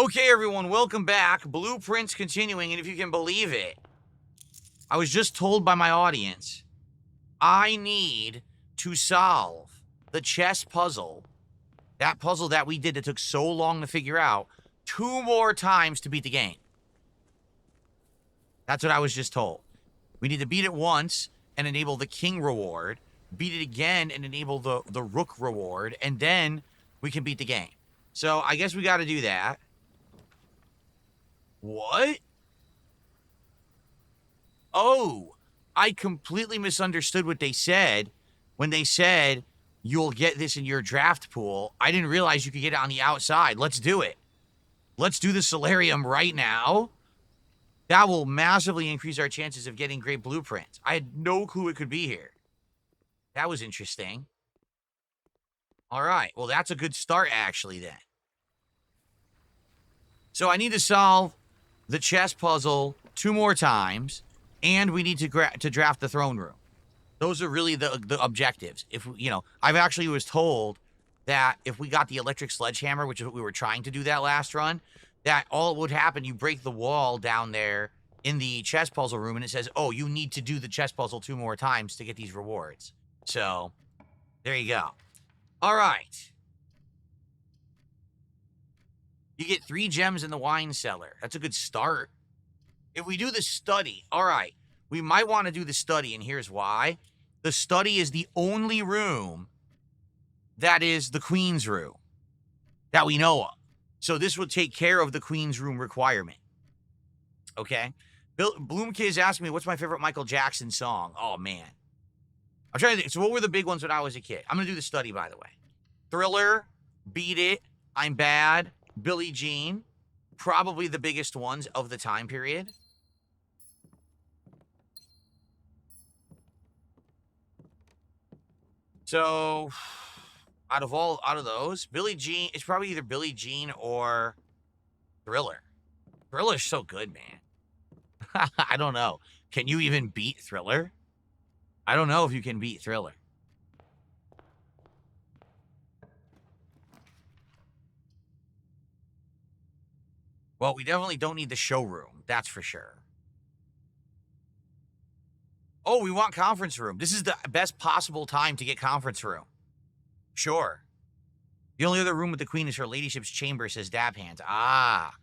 Okay, everyone, welcome back. Blueprints continuing, and if you can believe it, I was just told by my audience, I need to solve the chess puzzle, that puzzle that we did that took so long to figure out, 2 more times to beat the game. That's what I was just told. We need to beat it once and enable the king reward, beat it again and enable the rook reward, and then we can beat the game. So I guess we got to do that. What? Oh, I completely misunderstood what they said when they said you'll get this in your draft pool. I didn't realize you could get it on the outside. Let's do it. Let's do the solarium right now. That will massively increase our chances of getting great blueprints. I had no clue it could be here. That was interesting. All right. Well, that's a good start, actually, then. So I need to solve the chess puzzle 2 more times, and we need to draft the throne room. Those are really the objectives. If I've actually was told that if we got the electric sledgehammer, which is what we were trying to do that last run, that all would happen, you break the wall down there in the chess puzzle room, and it says, oh, you need to do the chess puzzle 2 more times to get these rewards. So, there you go. All right. You get 3 gems in the wine cellar. That's a good start. If we do the study, all right, we might want to do the study, and here's why. The study is the only room that is the queen's room that we know of. So this will take care of the queen's room requirement. Okay? Bloomkid's asking me, what's my favorite Michael Jackson song? Oh, man. I'm trying to think. So what were the big ones when I was a kid? I'm going to do the study, by the way. Thriller, Beat It, I'm Bad, Billie Jean. Probably the biggest ones of the time period. So, out of those, Billie Jean, it's probably either Billie Jean or Thriller. Thriller's so good, man. I don't know. Can you even beat Thriller? I don't know if you can beat Thriller. Well, we definitely don't need the showroom. That's for sure. Oh, we want conference room. This is the best possible time to get conference room. Sure. The only other room with the queen is her ladyship's chamber, says Dab Hands. Ah.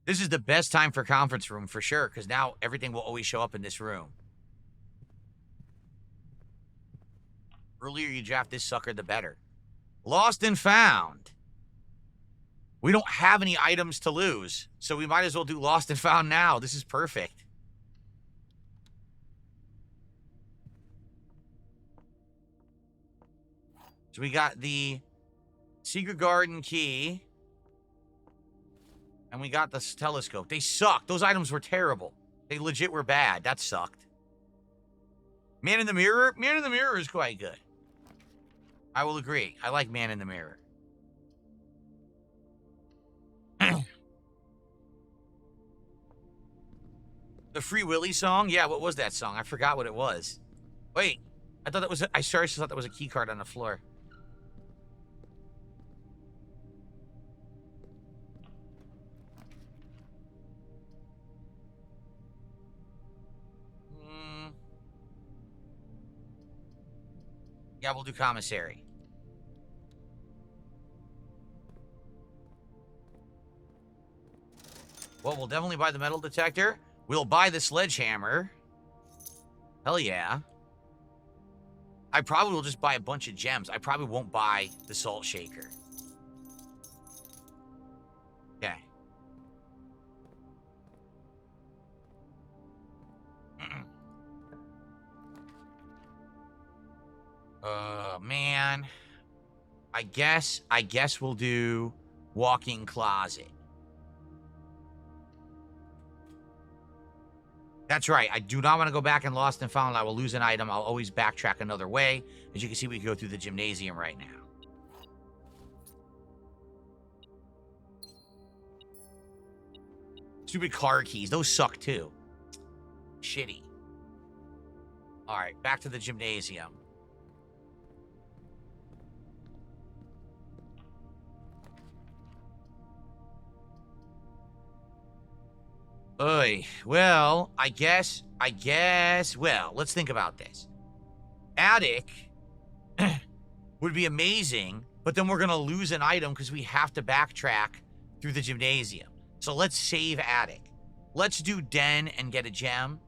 This is the best time for conference room, for sure, because now everything will always show up in this room. Earlier you draft this sucker, the better. Lost and found. We don't have any items to lose, so we might as well do lost and found now. This is perfect. So we got the secret garden key. And we got the telescope. They sucked. Those items were terrible. They legit were bad. That sucked. Man in the Mirror? Man in the Mirror is quite good. I will agree. I like Man in the Mirror. The Free Willy song? Yeah, what was that song? I forgot what it was. Wait. I thought that was I seriously thought that was a key card on the floor. Yeah, we'll do commissary. Well, we'll definitely buy the metal detector. We'll buy the sledgehammer. Hell yeah. I probably will just buy a bunch of gems. I probably won't buy the salt shaker. Okay. Man. I guess we'll do walk-in closet. That's right. I do not want to go back and lost and found. I will lose an item. I'll always backtrack another way. As you can see, we can go through the gymnasium right now. Stupid car keys. Those suck too. Shitty. All right, back to the gymnasium. Oy. Well, I guess. Well, let's think about this. Attic would be amazing, but then we're going to lose an item because we have to backtrack through the gymnasium. So let's save attic. Let's do den and get a gem.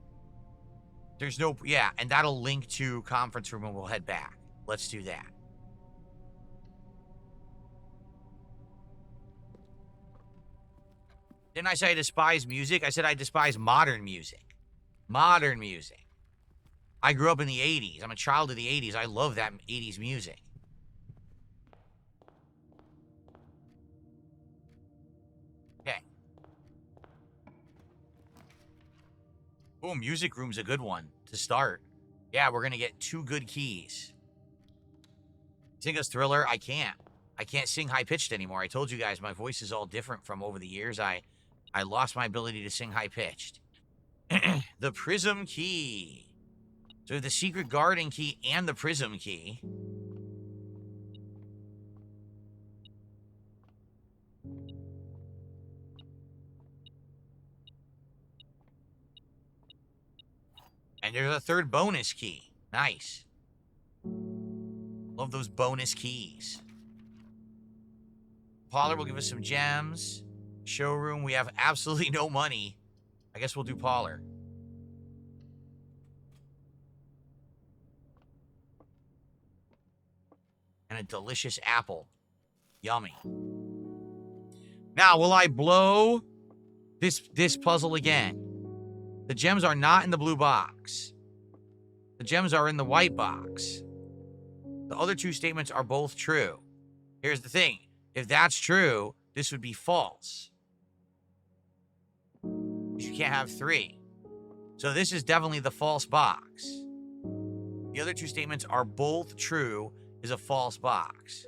There's no... Yeah, and that'll link to conference room and we'll head back. Let's do that. Didn't I say I despise music? I said I despise modern music. Modern music. I grew up in the 80s. I'm a child of the 80s. I love that 80s music. Okay. Oh, music room's a good one to start. Yeah, we're going to get 2 good keys. Sing us Thriller? I can't. I can't sing high-pitched anymore. I told you guys my voice is all different from over the years. I lost my ability to sing high-pitched. The Prism Key. So the Secret Garden Key and the Prism Key. And there's a 3rd bonus key. Nice. Love those bonus keys. Parlor will give us some gems. Showroom, we have absolutely no money. I guess we'll do parlor. And a delicious apple. Yummy. Now, will I blow this puzzle again? The gems are not in the blue box. The gems are in the white box. The other 2 statements are both true. Here's the thing. If that's true, this would be false. You can't have 3. So this is definitely the false box. The other 2 statements are both true is a false box.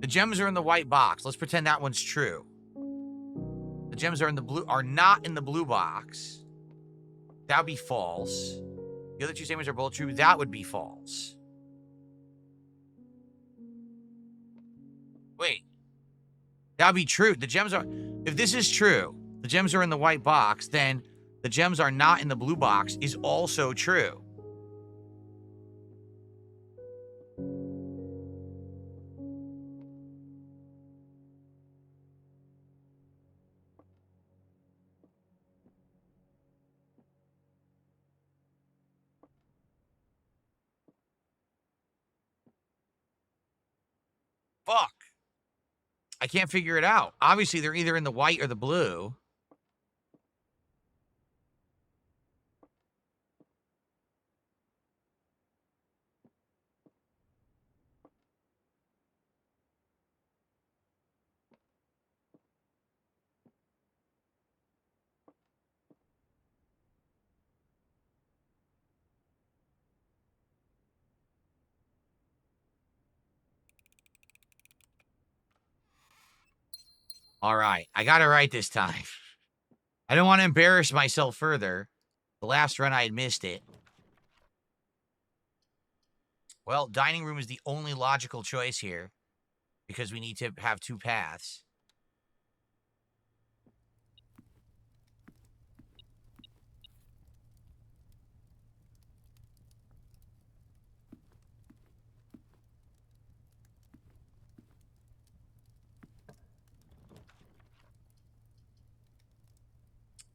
The gems are in the white box. Let's pretend that one's true. The gems are not in the blue box. That would be false. The other 2 statements are both true. That would be false. Wait. That would be true. The gems are... If this is true, the gems are in the white box, then the gems are not in the blue box is also true. Fuck. I can't figure it out. Obviously, they're either in the white or the blue. All right. I got it right this time. I don't want to embarrass myself further. The last run, I had missed it. Well, dining room is the only logical choice here because we need to have 2 paths.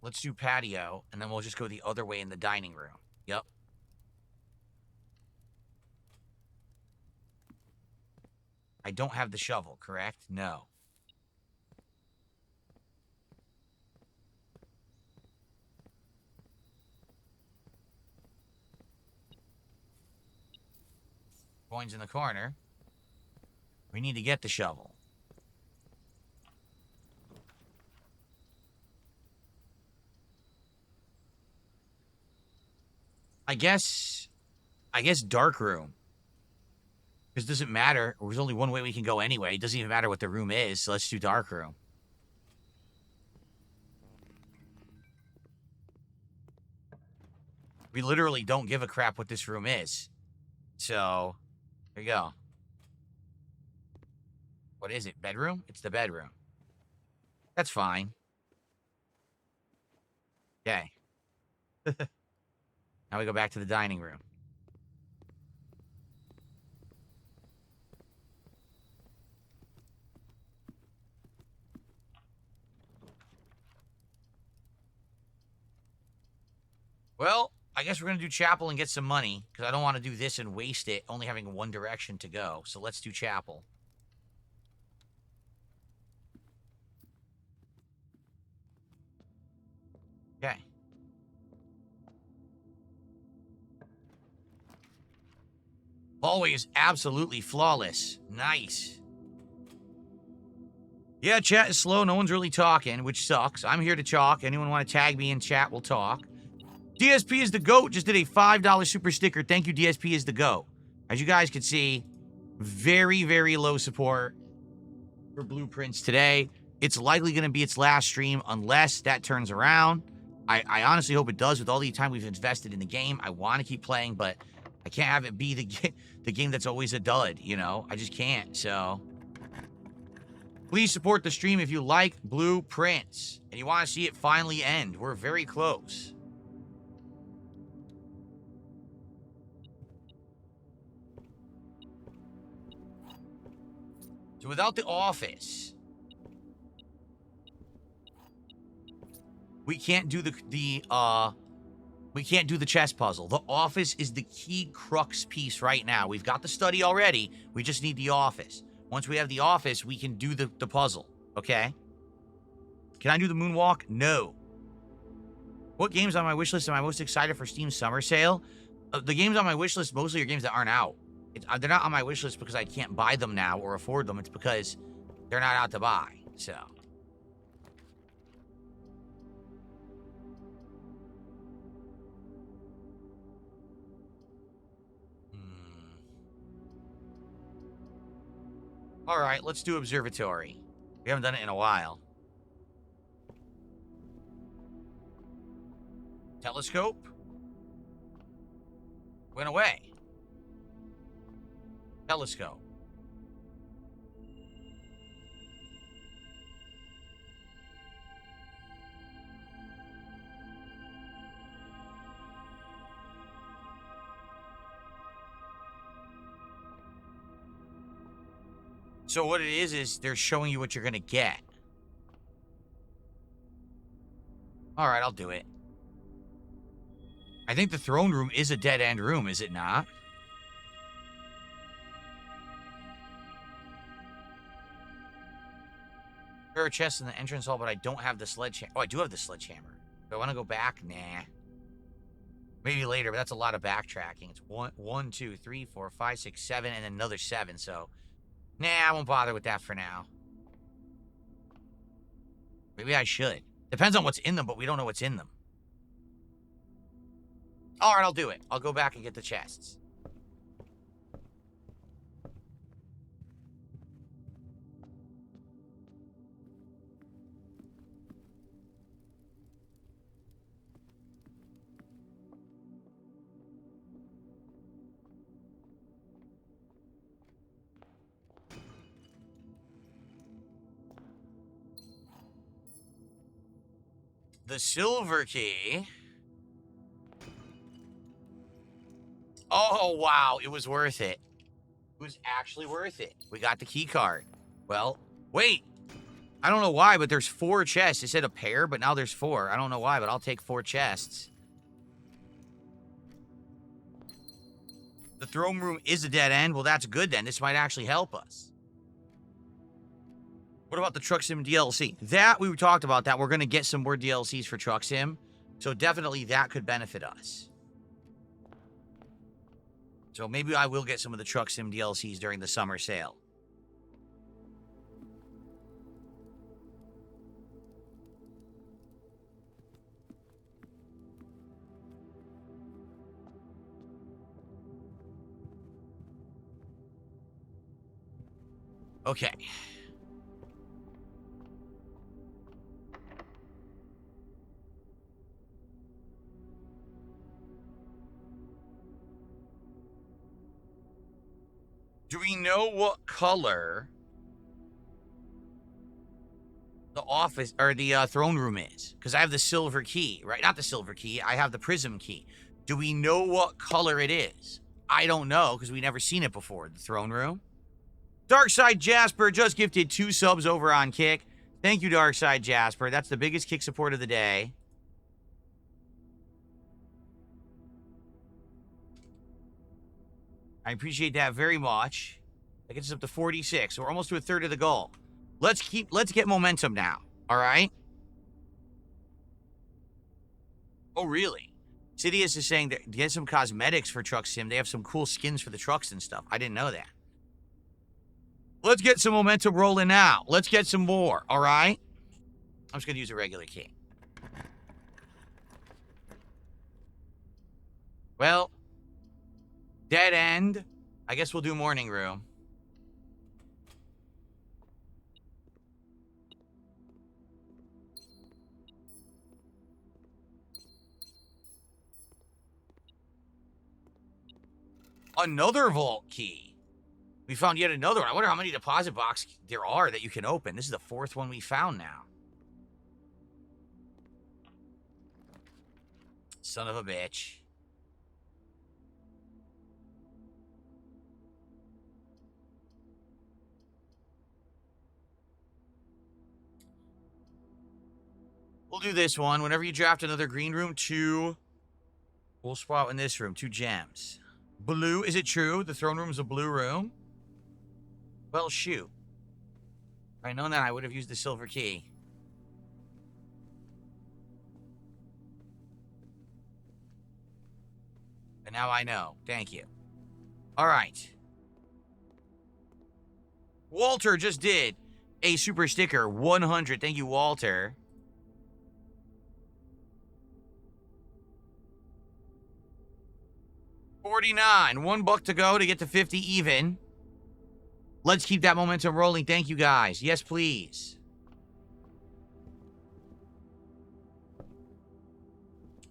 Let's do patio, and then we'll just go the other way in the dining room. Yep. I don't have the shovel, correct? No. Coins in the corner. We need to get the shovel. I guess dark room. Because it doesn't matter. There's only one way we can go anyway. It doesn't even matter what the room is, so let's do dark room. We literally don't give a crap what this room is. So, there you go. What is it? Bedroom? It's the bedroom. That's fine. Okay. Now we go back to the dining room. Well, I guess we're going to do chapel and get some money, because I don't want to do this and waste it, only having one direction to go. So let's do chapel. Okay. Hallway is absolutely flawless. Nice. Yeah, chat is slow. No one's really talking, which sucks. I'm here to talk. Anyone want to tag me in chat, we'll talk. DSP is the GOAT. Just did a $5 super sticker. Thank you, DSP is the GOAT. As you guys can see, very, very low support for blueprints today. It's likely going to be its last stream unless that turns around. I honestly hope it does with all the time we've invested in the game. I want to keep playing, but I can't have it be the game that's always a dud, you know? I just can't, so... Please support the stream if you like blueprints and you want to see it finally end. We're very close. So without the office, we can't do we can't do the chess puzzle. The office is the key crux piece right now. We've got the study already. We just need the office. Once we have the office, we can do the puzzle, okay? Can I do the moonwalk? No. What games on my wish list am I most excited for Steam Summer Sale? The games on my wish list mostly are games that aren't out. They're not on my wish list because I can't buy them now or afford them. It's because they're not out to buy, so... All right, let's do observatory. We haven't done it in a while. Telescope. Went away. Telescope. So what it is they're showing you what you're going to get. All right, I'll do it. I think the throne room is a dead-end room, is it not? There are chests in the entrance hall, but I don't have the sledgehammer. Oh, I do have the sledgehammer. Do I want to go back? Nah. Maybe later, but that's a lot of backtracking. It's 1, 2, 3, 4, 5, 6, 7, and another 7, so... Nah, I won't bother with that for now. Maybe I should. Depends on what's in them, but we don't know what's in them. All right, I'll do it. I'll go back and get the chests. The silver key. Oh, wow. It was worth it. It was actually worth it. We got the key card. Well, wait. I don't know why, but there's 4 chests. It said a pair, but now there's 4. I don't know why, but I'll take 4 chests. The throne room is a dead end. Well, that's good then. This might actually help us. What about the Truck Sim DLC? That, we talked about that. We're going to get some more DLCs for Truck Sim. So definitely that could benefit us. So maybe I will get some of the Truck Sim DLCs during the summer sale. Okay. Do we know what color the office or the throne room is? Because I have the silver key, right? Not the silver key. I have the prism key. Do we know what color it is? I don't know because we never seen it before. The throne room. Darkside Jasper just gifted 2 subs over on Kick. Thank you, Darkside Jasper. That's the biggest Kick support of the day. I appreciate that very much. That gets us up to 46. So we're almost to a third of the goal. Let's get momentum now. All right. Oh, really? Sidious is saying that get some cosmetics for Truck Sim. They have some cool skins for the trucks and stuff. I didn't know that. Let's get some momentum rolling now. Let's get some more. All right. I'm just going to use a regular key. Well, dead end. I guess we'll do morning room. Another vault key. We found yet another one. I wonder how many deposit boxes there are that you can open. This is the 4th one we found now. Son of a bitch. We'll do this one. Whenever you draft another green room, 2. We'll swap in this room, 2 gems. Blue, is it true? The throne room is a blue room? Well, shoot. If I'd known that, I would have used the silver key. And now I know. Thank you. All right. Walter just did a super sticker. 100. Thank you, Walter. $49. $1 to go to get to 50 even. Let's keep that momentum rolling. Thank you, guys. Yes, please.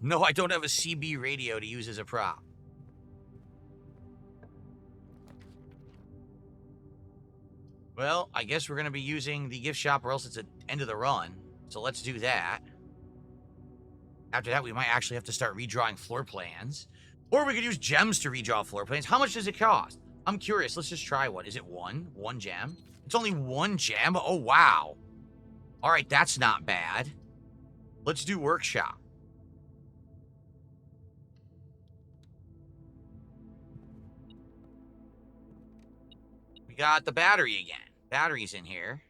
No, I don't have a CB radio to use as a prop. Well, I guess we're going to be using the gift shop or else it's the end of the run. So let's do that. After that, we might actually have to start redrawing floor plans. Or we could use gems to redraw floor plans. How much does it cost? I'm curious. Let's just try one. Is it 1? 1 gem? It's only 1 gem? Oh, wow. All right, that's not bad. Let's do workshop. We got the battery again. Battery's in here.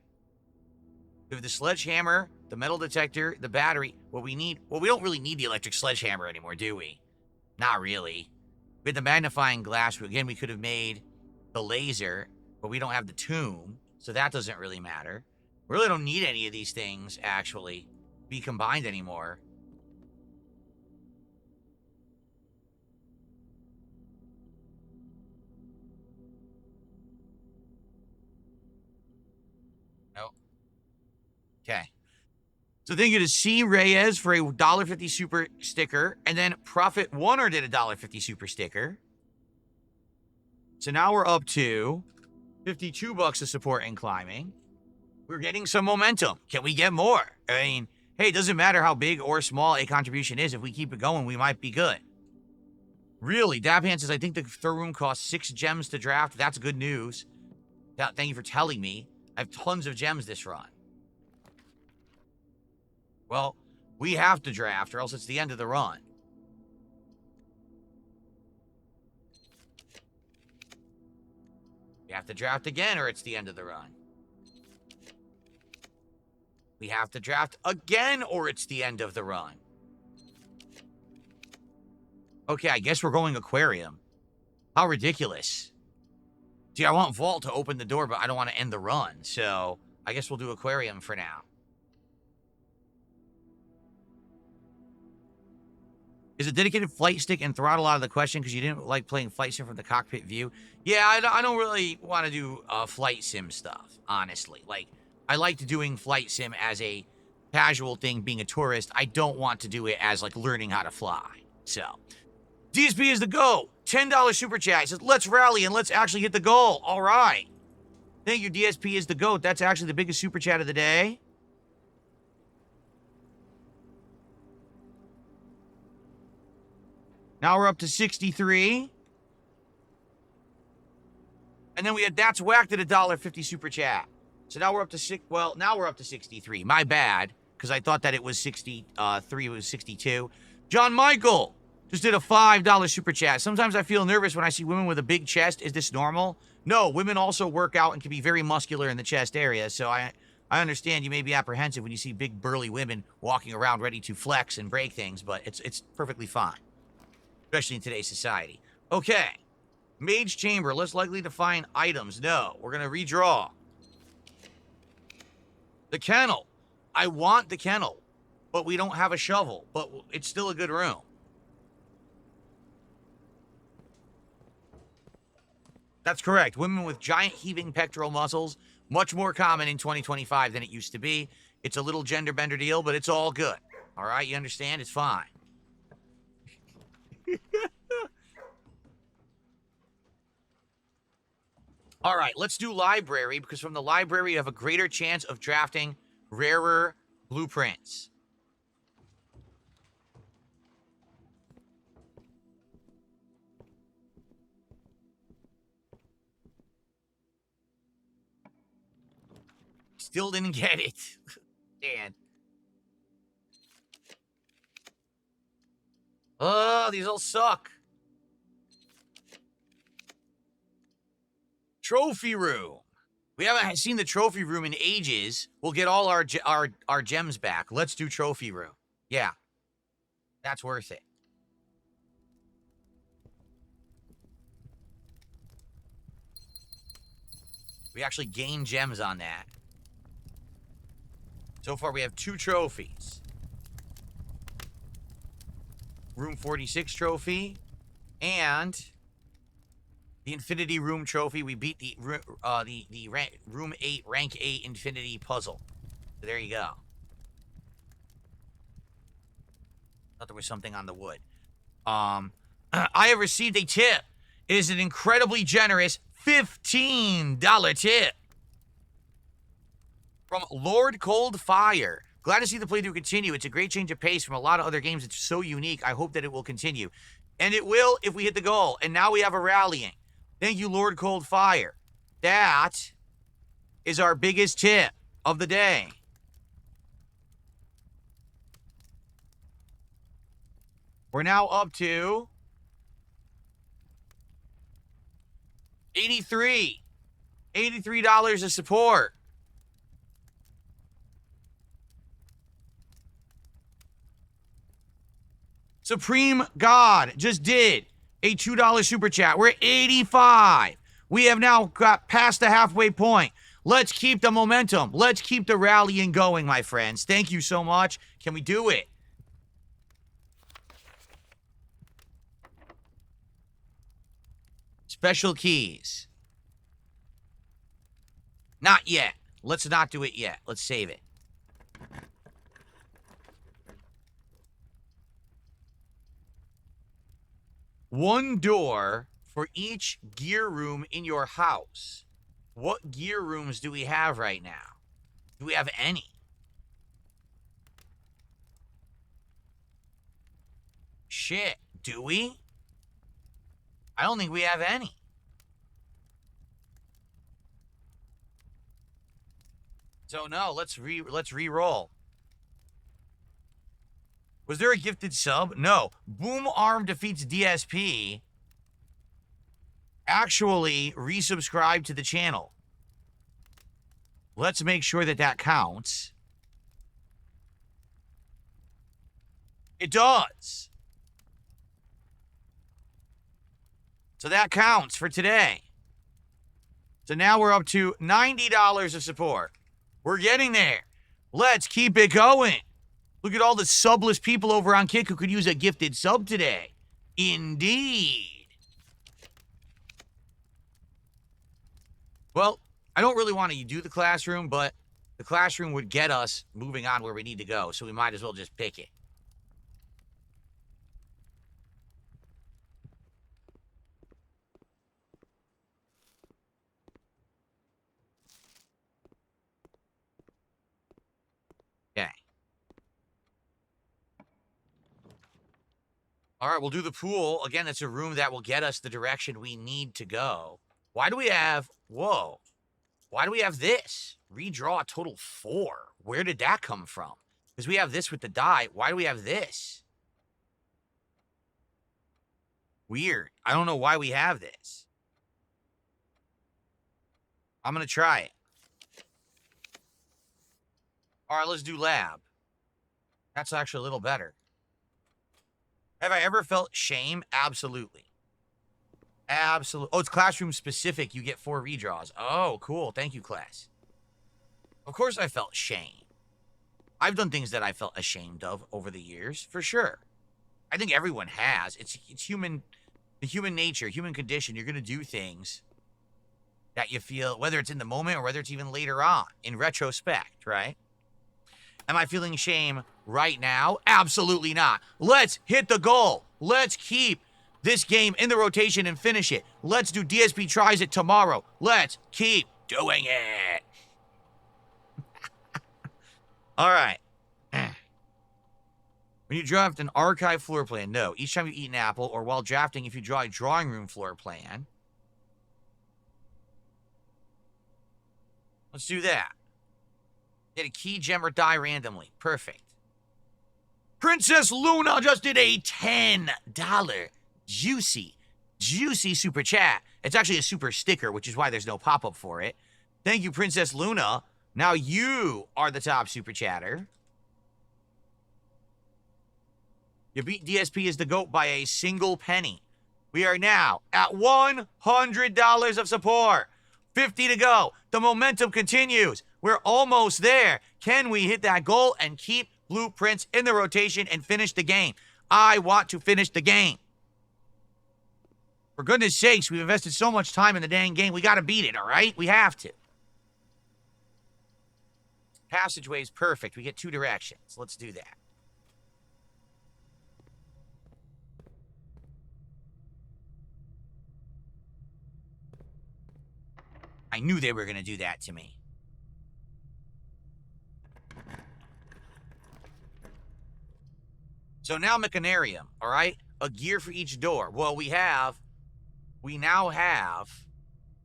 We have the sledgehammer, the metal detector, the battery. What we need... Well, we don't really need the electric sledgehammer anymore, do we? Not really. We had the magnifying glass. Again, we could have made the laser, but we don't have the tomb, so that doesn't really matter. We really don't need any of these things, actually, be combined anymore. Nope. Okay. So thank you to C. Reyes for a $1.50 super sticker. And then Prophet Warner did a $1.50 super sticker. So now we're up to $52 of support and climbing. We're getting some momentum. Can we get more? I mean, hey, it doesn't matter how big or small a contribution is. If we keep it going, we might be good. Really, Dabhan says, I think the third room costs 6 gems to draft. That's good news. Thank you for telling me. I have tons of gems this run. Well, we have to draft or else it's the end of the run. We have to draft again or it's the end of the run. We have to draft again or it's the end of the run. Okay, I guess we're going aquarium. How ridiculous. See, I want Vault to open the door, but I don't want to end the run. So I guess we'll do aquarium for now. Is a dedicated flight stick and throttle out of the question because you didn't like playing flight sim from the cockpit view? Yeah, I don't really want to do flight sim stuff, honestly. Like, I liked doing flight sim as a casual thing, being a tourist. I don't want to do it as, like, learning how to fly. So, DSP is the go. $10 super chat. He says, let's rally and let's actually hit the goal. All right. Thank you, DSP is the GOAT. That's actually the biggest super chat of the day. Now we're up to 63. And then we had That's Whacked at $1.50 super chat. So now we're up to now we're up to 63. My bad, because I thought that it was 63. It was 62. John Michael just did a $5 super chat. Sometimes I feel nervous when I see women with a big chest. Is this normal? No, women also work out and can be very muscular in the chest area. So I understand you may be apprehensive when you see big burly women walking around ready to flex and break things, but it's perfectly fine, especially in today's society. Okay. Mage Chamber, less likely to find items. No, we're going to redraw. The kennel. I want the kennel, but we don't have a shovel, but it's still a good room. That's correct. Women with giant heaving pectoral muscles, much more common in 2025 than it used to be. It's a little gender bender deal, but it's all good. All right, you understand? It's fine. All right, let's do library, because from the library you have a greater chance of drafting rarer blueprints. Still didn't get it. Dan. Oh, these all suck. Trophy room. We haven't seen the trophy room in ages. We'll get all our gems back. Let's do trophy room. Yeah. That's worth it. We actually gain gems on that. So far, we have 2 trophies. Room 46 trophy and the Infinity Room trophy. We beat the Room 8, Rank 8 Infinity puzzle. So there you go. Thought there was something on the wood. I have received a tip. It is an incredibly generous $15 tip from Lord Cold Fire. Glad to see the playthrough continue. It's a great change of pace from a lot of other games. It's so unique. I hope that it will continue. And it will if we hit the goal. And now we have a rallying. Thank you, Lord Cold Fire. That is our biggest tip of the day. We're now up to 83. $83 of support. Supreme God just did a $2 super chat. We're at 85. We have now got past the halfway point. Let's keep the momentum. Let's keep the rallying going, my friends. Thank you so much. Can we do it? Special keys. Not yet. Let's not do it yet. Let's save it. One door for each gear room in your house. What gear rooms do we have right now? Do we have any? Shit, do we? I don't think we have any. So no, let's re-roll. Was there a gifted sub? No. Boom Arm defeats DSP. Actually, resubscribe to the channel. Let's make sure that that counts. It does. So that counts for today. So now we're up to $90 of support. We're getting there. Let's keep it going. Look at all the subless people over on Kick who could use a gifted sub today. Indeed. Well, I don't really want to do the classroom, but the classroom would get us moving on where we need to go, so we might as well just pick it. All right, we'll do the pool. Again, it's a room that will get us the direction we need to go. Why do we have... Whoa. Why do we have this? Redraw a total 4. Where did that come from? Because we have this with the die. Why do we have this? Weird. I don't know why we have this. I'm going to try it. All right, let's do lab. That's actually a little better. Have I ever felt shame? Absolutely. Absolutely. Oh, it's classroom specific. You get 4 redraws. Oh, cool. Thank you, class. Of course I felt shame. I've done things that I felt ashamed of over the years, for sure. I think everyone has. It's human, the human nature, human condition. You're going to do things that you feel, whether it's in the moment or whether it's even later on, in retrospect, right? Am I feeling shame right now? Absolutely not. Let's hit the goal. Let's keep this game in the rotation and finish it. Let's do DSP tries it tomorrow. Let's keep doing it. All right. When you draft an archive floor plan, no. Each time you eat an apple, or while drafting, if you draw a drawing room floor plan. Let's do that. Get a key, gem, or die randomly. Perfect. Princess Luna just did a $10 juicy super chat. It's actually a super sticker, which is why there's no pop-up for it. Thank you, Princess Luna. Now you are the top super chatter. You beat DSP as the GOAT by a single penny. We are now at $100 of support. 50 to go. The momentum continues. We're almost there. Can we hit that goal and keep blueprints in the rotation and finish the game? I want to finish the game. For goodness sakes, we've invested so much time in the dang game. We got to beat it, all right? We have to. Passageway is perfect. We get 2 directions. Let's do that. I knew they were going to do that to me. So now mechanarium, all right? A gear for each door. Well, we now have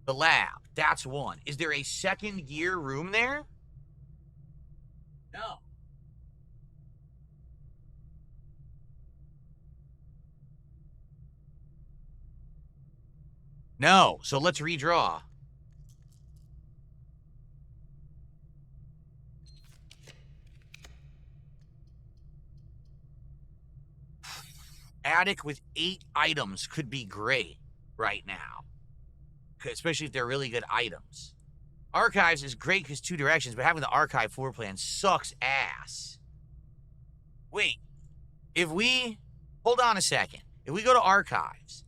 the lab. That's 1. Is there a second gear room there? No. No, so let's redraw. Attic with 8 items could be great right now. Especially if they're really good items. Archives is great because 2 directions, but having the archive floor plan sucks ass. Wait, if we... Hold on a second. If we go to archives,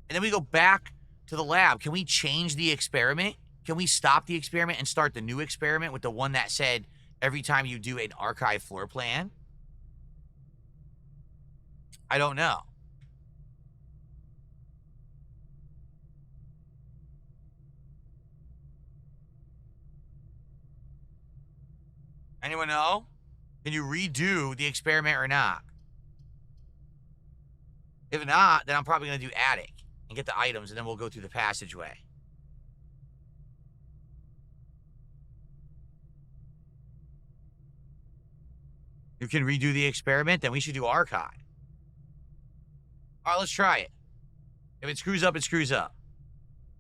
and then we go back to the lab, can we change the experiment? Can we stop the experiment and start the new experiment with the one that said every time you do an archive floor plan? I don't know. Anyone know? Can you redo the experiment or not? If not, then I'm probably going to do attic and get the items, and then we'll go through the passageway. You can redo the experiment, then we should do archive. All right, let's try it. If it screws up, it screws up.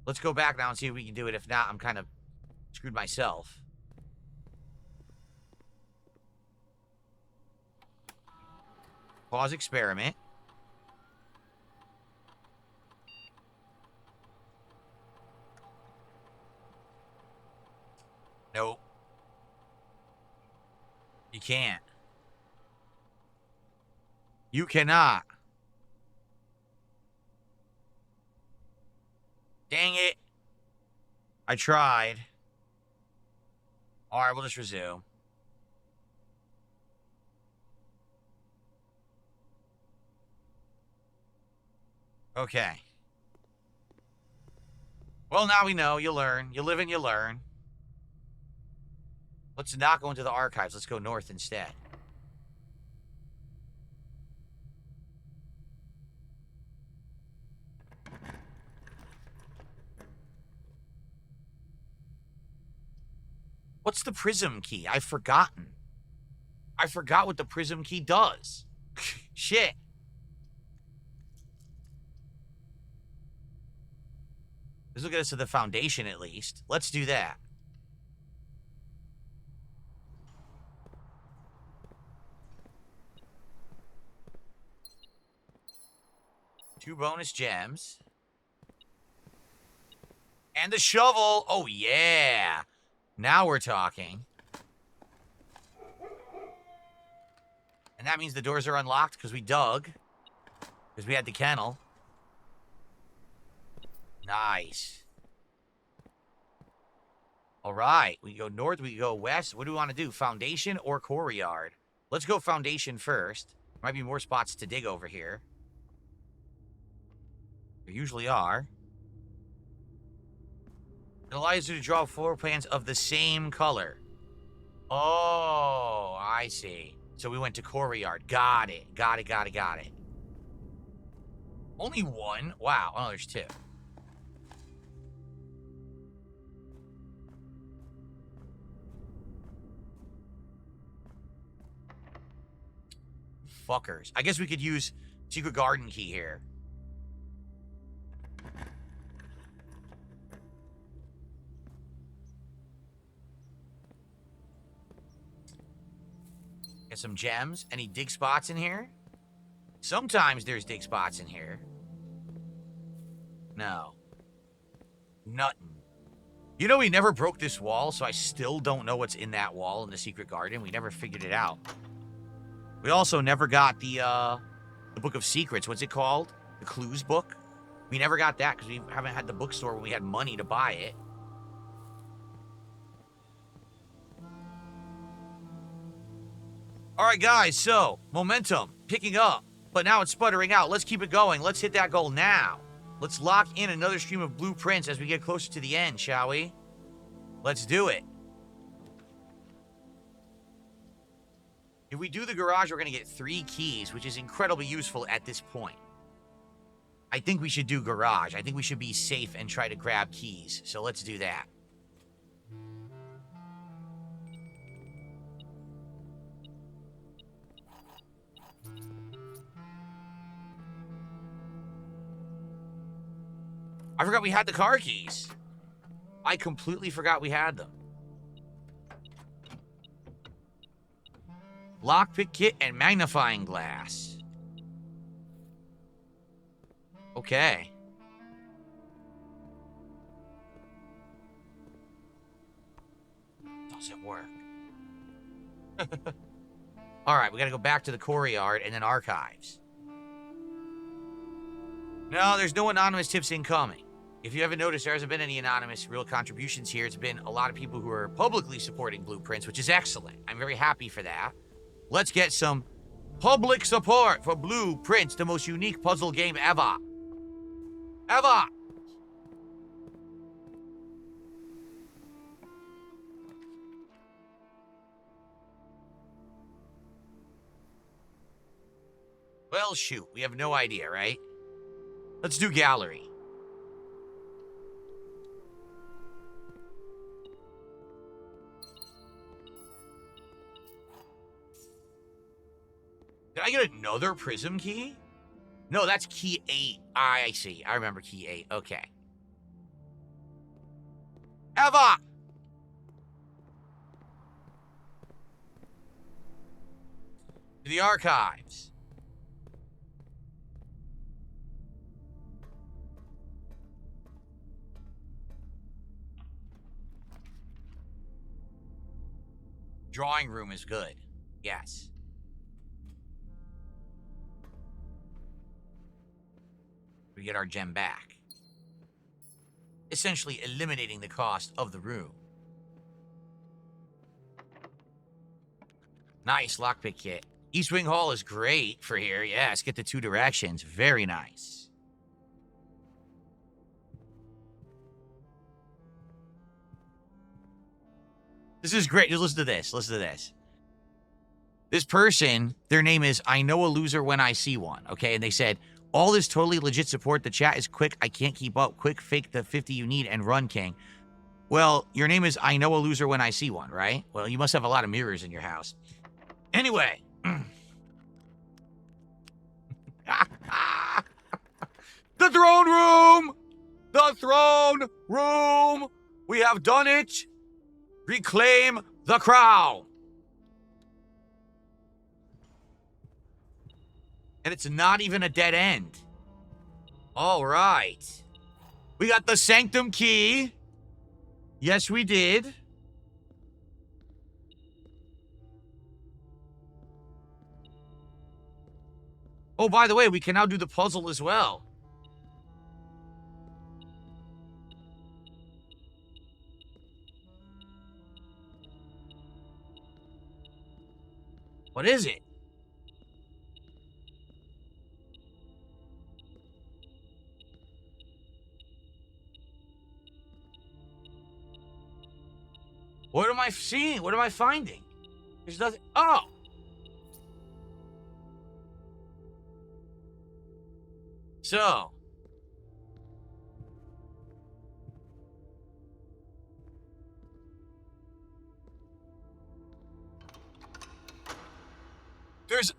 Let's go back now and see if we can do it. If not, I'm kind of screwed myself. Pause experiment. Nope. You can't. You cannot. Dang it. I tried. All right, we'll just resume. Okay. Well, now we know. You learn. You live and you learn. Let's not go into the archives. Let's go north instead. What's the prism key? I've forgotten. I forgot what the prism key does. Shit. This will get us to the foundation at least. Let's do that. Two bonus gems. And the shovel. Oh, yeah. Now we're talking. And that means the doors are unlocked because we dug. Because we had the kennel. Nice. All right. We go north, we go west. What do we want to do? Foundation or courtyard? Let's go foundation first. Might be more spots to dig over here. There usually are. It allows you to draw floor plans of the same color. Oh, I see. So we went to courtyard. Got it. Got it, got it, got it. Only one? Wow. Oh, there's two. Fuckers. I guess we could use secret garden key here. Get some gems. Any dig spots in here? Sometimes there's dig spots in here. No. Nothing. You know, we never broke this wall, so I still don't know what's in that wall in the secret garden. We never figured it out. We also never got the Book of Secrets. What's it called? The Clues book? We never got that because we haven't had the bookstore when we had money to buy it. All right, guys, so momentum picking up, but now it's sputtering out. Let's keep it going. Let's hit that goal now. Let's lock in another stream of blueprints as we get closer to the end, shall we? Let's do it. If we do the garage, we're going to get 3 keys, which is incredibly useful at this point. I think we should do garage. I think we should be safe and try to grab keys. So let's do that. I forgot we had the car keys. I completely forgot we had them. Lockpick kit and magnifying glass. Okay. Does it work? All right, we got to go back to the courtyard and then archives. No, there's no anonymous tips incoming. If you haven't noticed, there hasn't been any anonymous real contributions here. It's been a lot of people who are publicly supporting blueprints, which is excellent. I'm very happy for that. Let's get some public support for Blueprints, the most unique puzzle game ever. Ever! Well, shoot. We have no idea, right? Let's do gallery. Did I get another prism key? No, that's key 8. I see. I remember key 8. Okay. Eva! To the archives. Drawing room is good. Yes. We get our gem back. Essentially eliminating the cost of the room. Nice lockpick kit. East Wing Hall is great for here. Yes, get the 2 directions. Very nice. This is great. Just listen to this. Listen to this. This person, their name is I Know a Loser When I See One. Okay, and they said, all this totally legit support. The chat is quick. I can't keep up. Quick, fake the 50 you need and run, King. Well, your name is I Know a Loser When I See One, right? Well, you must have a lot of mirrors in your house. Anyway. The throne room! The throne room! We have done it! Reclaim the crown! And it's not even a dead end. All right. We got the Sanctum key. Yes, we did. Oh, by the way, we can now do the puzzle as well. What is it? What am I seeing? What am I finding? There's nothing. Oh! So.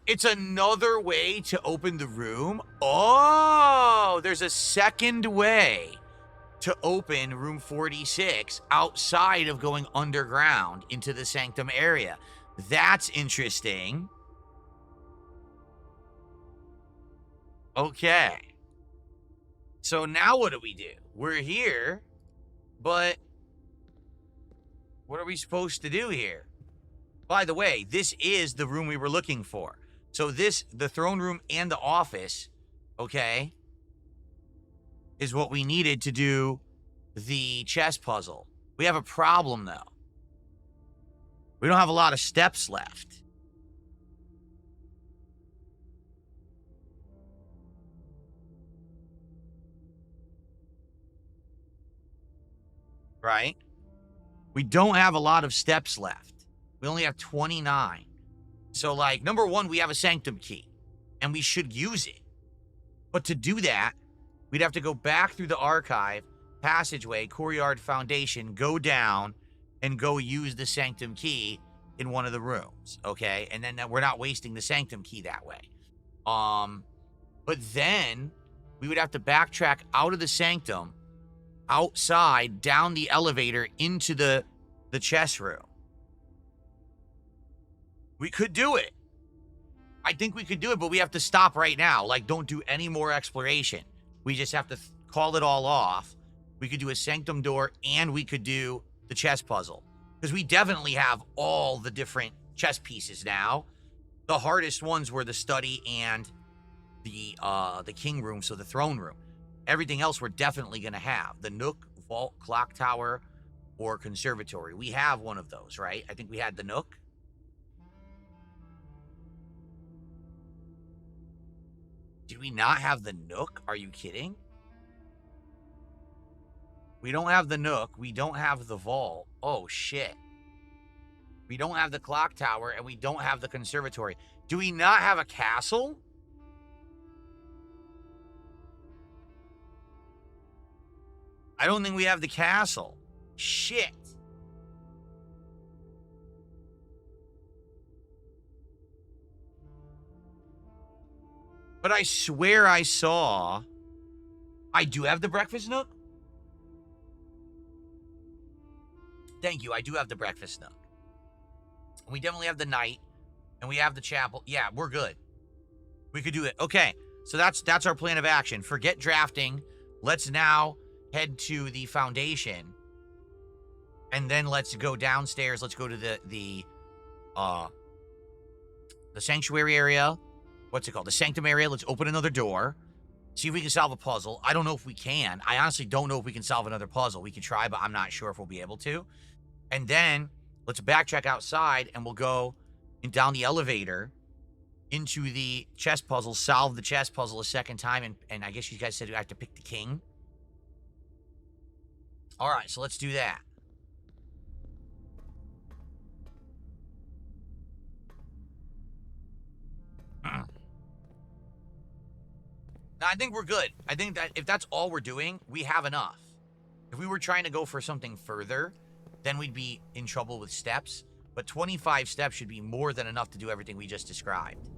It's another way to open the room. Oh, there's a second way to open room 46 outside of going underground into the Sanctum area. That's interesting. Okay. So now what do we do? We're here, but what are we supposed to do here? By the way, this is the room we were looking for. So the throne room and the office, okay, is what we needed to do the chess puzzle. We have a problem, though. We don't have a lot of steps left. Right? We don't have a lot of steps left. We only have 29. So, like, number one, we have a Sanctum key, and we should use it. But to do that, we'd have to go back through the archive, passageway, courtyard foundation, go down, and go use the Sanctum key in one of the rooms, okay? And then we're not wasting the Sanctum key that way. But then we would have to backtrack out of the Sanctum, outside, down the elevator, into the chess room. We could do it. I think we could do it, but we have to stop right now. Like, don't do any more exploration. We just have to call it all off. We could do a Sanctum door, and we could do the chess puzzle. Because we definitely have all the different chess pieces now. The hardest ones were the study and the king room, so the throne room. Everything else we're definitely going to have. The nook, vault, clock tower, or conservatory. We have one of those, right? I think we had the nook. Did we not have the nook? Are you kidding? We don't have the nook. We don't have the vault. Oh, shit. We don't have the clock tower, and we don't have the conservatory. Do we not have a castle? I don't think we have the castle. Shit. But I swear I saw... I do have the breakfast nook? Thank you, I do have the breakfast nook. We definitely have the night, and we have the chapel. Yeah, we're good. We could do it. Okay, so that's our plan of action. Forget drafting. Let's now head to the foundation, and then let's go downstairs. Let's go to the sanctuary area. What's it called? The Sanctum area. Let's open another door. See if we can solve a puzzle. I don't know if we can. I honestly don't know if we can solve another puzzle. We could try, but I'm not sure if we'll be able to. And then let's backtrack outside, and we'll go down the elevator into the chess puzzle, solve the chess puzzle a second time, and I guess you guys said you have to pick the king. All right, so let's do that. Now, I think we're good. I think that if that's all we're doing, we have enough. If we were trying to go for something further, then we'd be in trouble with steps. But 25 steps should be more than enough to do everything we just described.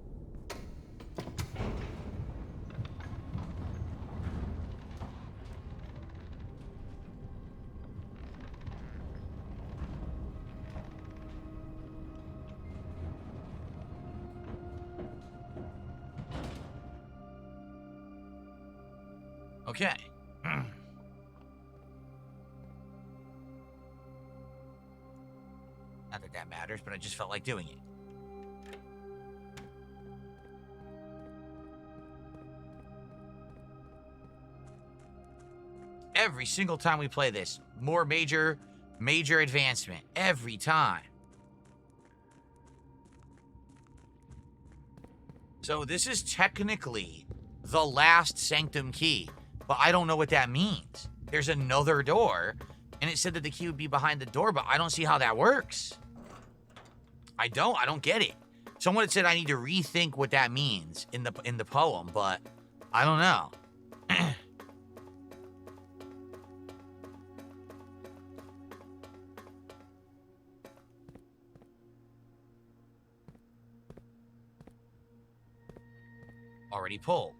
Okay. Not that that matters, but I just felt like doing it. Every single time we play this, more major advancement. Every time. So this is technically the last Sanctum key, but I don't know what that means. There's another door, and it said that the key would be behind the door, but I don't see how that works. I don't get it. Someone had said I need to rethink what that means in the poem, but I don't know. Already pulled.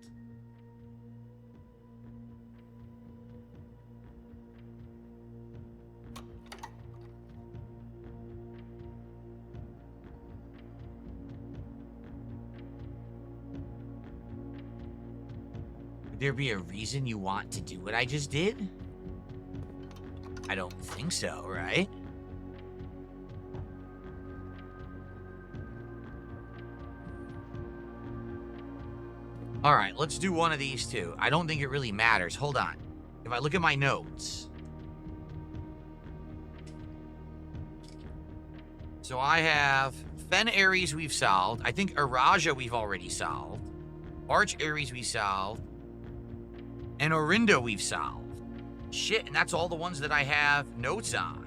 Would there be a reason you want to do what I just did? I don't think so, right? All right, let's do one of these two. I don't think it really matters. Hold on. If I look at my notes. So I have Fen Ares we've solved. I think Araja we've already solved. Arch Ares we solved. And Orinda we've solved. Shit, and that's all the ones that I have notes on.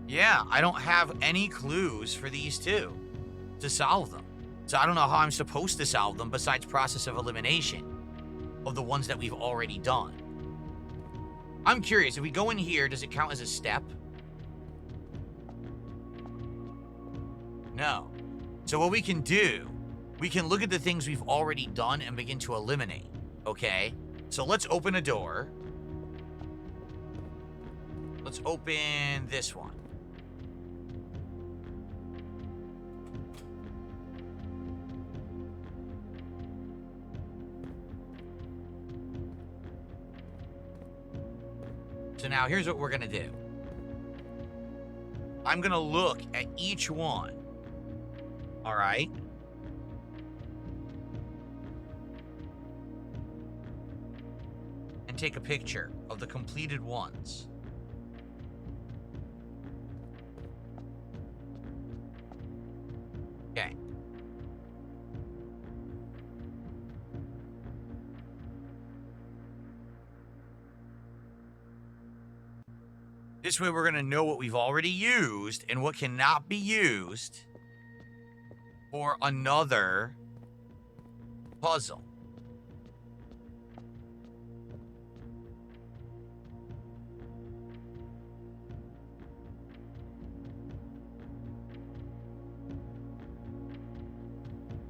Yeah, I don't have any clues for these two to solve them. So I don't know how I'm supposed to solve them besides process of elimination of the ones that we've already done. I'm curious, if we go in here, does it count as a step? No. So what we can do, we can look at the things we've already done and begin to eliminate, okay? So let's open a door. Let's open this one. So now here's what we're gonna do. I'm gonna look at each one. All right? And take a picture of the completed ones. Okay. This way we're going to know what we've already used and what cannot be used for another puzzle.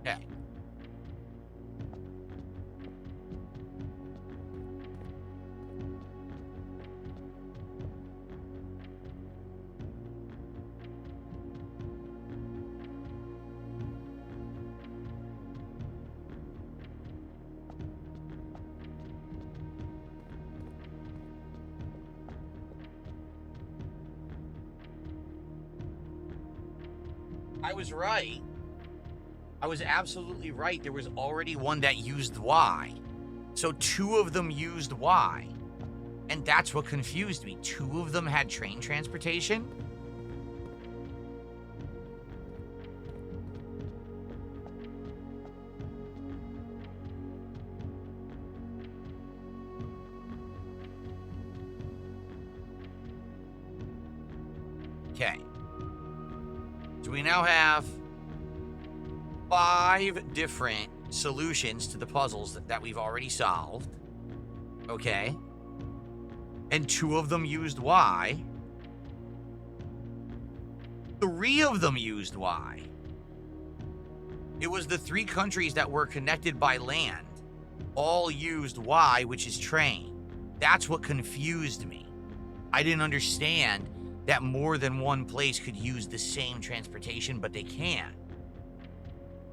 Okay. I was right. I was absolutely right. There was already one that used Y. So 2 of them used Y. And that's what confused me. 2 of them had train transportation? Okay. So we now have 5 different solutions to the puzzles that we've already solved. Okay. And 2 of them used Y. 3 of them used Y. It was the 3 countries that were connected by land. All used Y, which is train. That's what confused me. I didn't understand that more than one place could use the same transportation, but they can.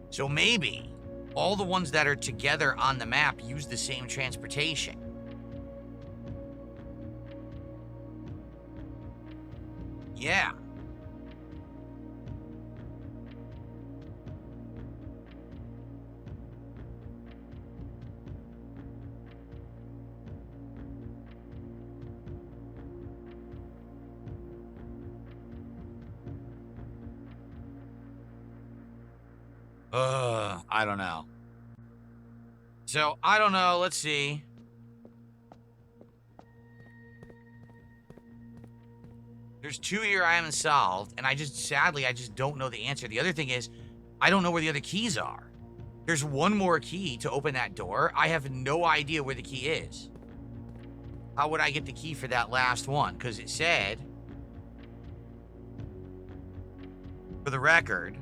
So maybe all the ones that are together on the map use the same transportation. Yeah. I don't know. So, I don't know. Let's see. There's 2 here I haven't solved, and sadly, I just don't know the answer. The other thing is, I don't know where the other keys are. There's 1 more key to open that door. I have no idea where the key is. How would I get the key for that last one? Because it said, for the record,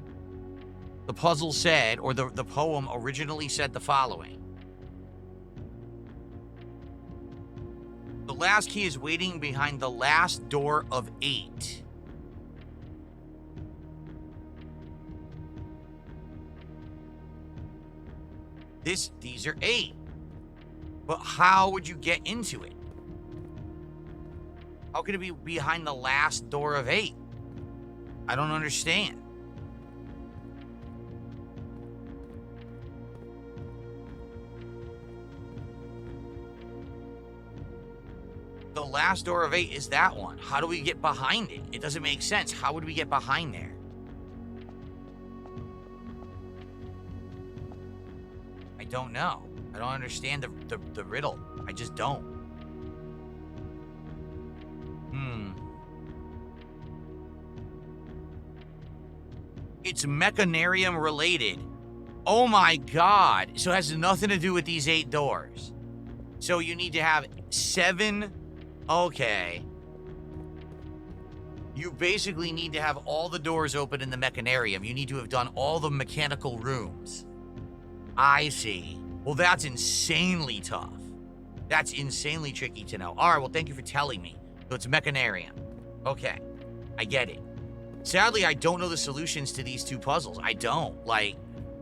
the puzzle said, or the poem originally said the following. The last key is waiting behind the last door of 8. These are 8. But how would you get into it? How could it be behind the last door of 8? I don't understand. The last door of 8 is that one. How do we get behind it? It doesn't make sense. How would we get behind there? I don't know. I don't understand the riddle. I just don't. It's mechanarium related. Oh my god. So it has nothing to do with these 8 doors. So you need to have 7... Okay. You basically need to have all the doors open in the mechanarium. You need to have done all the mechanical rooms. I see. Well, that's insanely tough. That's insanely tricky to know. All right, well, thank you for telling me. So it's mechanarium. Okay. I get it. Sadly, I don't know the solutions to these 2 puzzles. I don't. I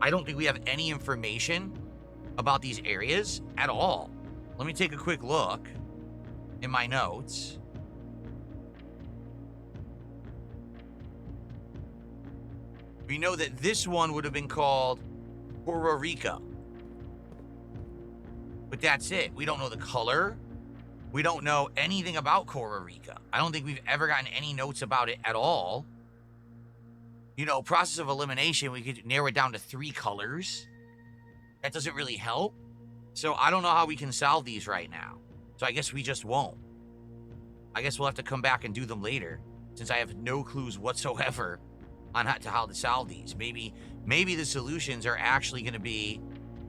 don't think we have any information about these areas at all. Let me take a quick look in my notes. We know that this one would have been called Puerto Rico. But that's it. We don't know the color. We don't know anything about Puerto Rico. I don't think we've ever gotten any notes about it at all. You know, process of elimination, we could narrow it down to 3 colors. That doesn't really help. So I don't know how we can solve these right now. So I guess we just won't. I guess we'll have to come back and do them later, since I have no clues whatsoever on how to solve these. Maybe the solutions are actually going to be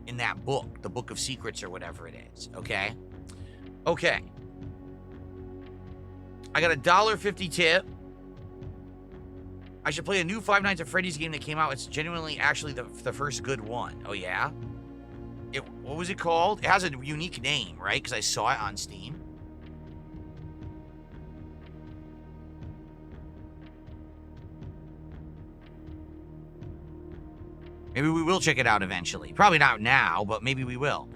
in that book, the Book of Secrets or whatever it is, okay? Okay. I got a $1.50 tip. I should play a new Five Nights at Freddy's game that came out. It's genuinely actually the first good one. Oh, yeah? What was it called? It has a unique name, right? Because I saw it on Steam. Maybe we will check it out eventually. Probably not now, but maybe we will.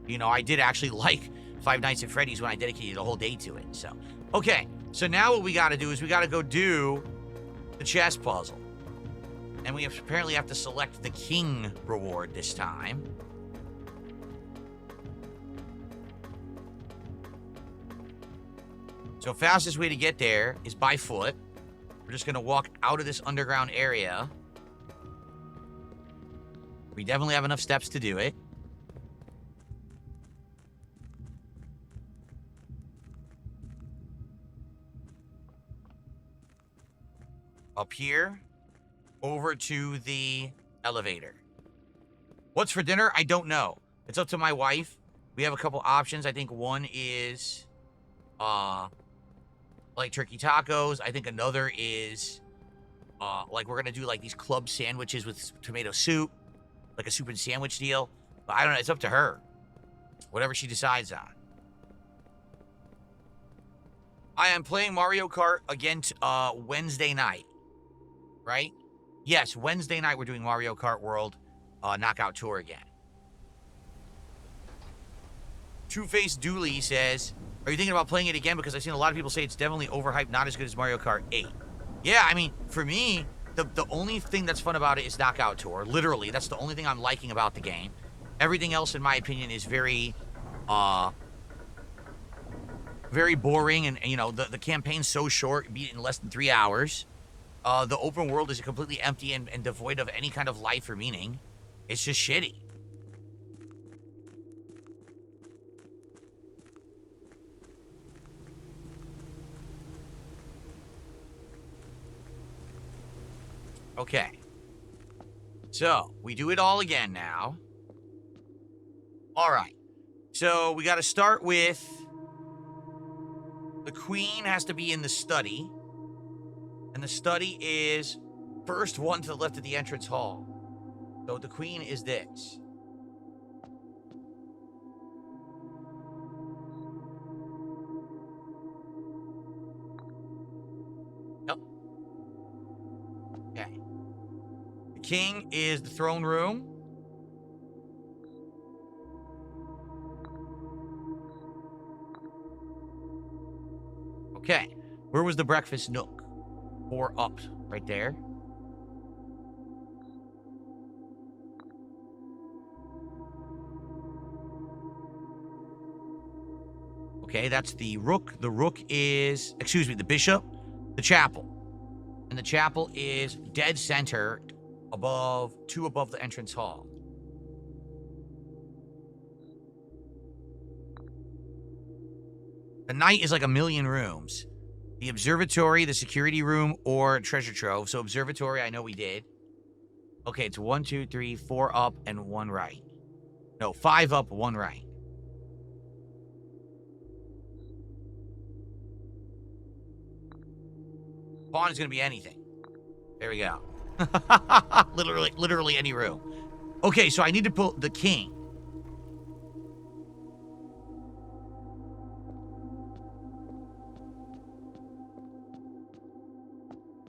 You know, I did actually like Five Nights at Freddy's when I dedicated a whole day to it. So, okay. So now what we got to do is we got to go do the chess puzzle. And we apparently have to select the king reward this time. So fastest way to get there is by foot. We're just going to walk out of this underground area. We definitely have enough steps to do it. Up here. Over to the elevator. What's for dinner? I don't know. It's up to my wife. We have a couple options. I think one is like turkey tacos. I think another is like we're gonna do like these club sandwiches with tomato soup, like a soup and sandwich deal. But I don't know. It's up to her. Whatever she decides on. I am playing Mario Kart again Wednesday night. Right? Yes, Wednesday night we're doing Mario Kart World Knockout Tour again. Two-Face Dooley says, are you thinking about playing it again? Because I've seen a lot of people say it's definitely overhyped, not as good as Mario Kart 8. Yeah, I mean, for me, the only thing that's fun about it is Knockout Tour. Literally, that's the only thing I'm liking about the game. Everything else, in my opinion, is very boring. And you know, the campaign's so short, beat it in less than 3 hours. The open world is completely empty and devoid of any kind of life or meaning. It's just shitty. Okay. So, we do it all again now. Alright. So, we gotta start with... The queen has to be in the study. And the study is first one to the left of the entrance hall. So the queen is this. Yep. Okay. The king is the throne room. Okay. Where was the breakfast nook? 4 up, right there. Okay, that's the rook. The rook is, excuse me, the bishop, the chapel. And the chapel is dead center above, 2 above the entrance hall. The knight is like a million rooms. The observatory, the security room, or treasure trove. So observatory, I know we did. Okay, it's 1, 2, 3, 4 up and 1 right. No, 5 up, 1 right. Pawn is going to be anything. There we go. literally any room. Okay, so I need to pull the king.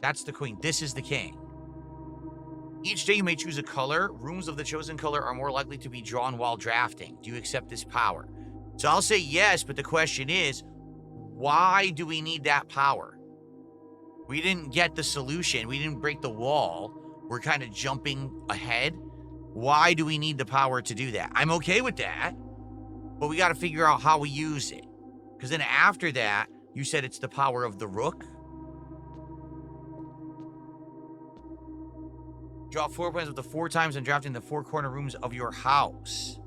That's the queen. This is the king. Each day you may choose a color. Rooms of the chosen color are more likely to be drawn while drafting. Do you accept this power? So I'll say yes, but the question is, why do we need that power? We didn't get the solution. We didn't break the wall. We're kind of jumping ahead. Why do we need the power to do that? I'm okay with that, but we got to figure out how we use it. Because then after that, you said it's the power of the rook. Draw 4 plans with the 4 times and drafting the 4 corner rooms of your house.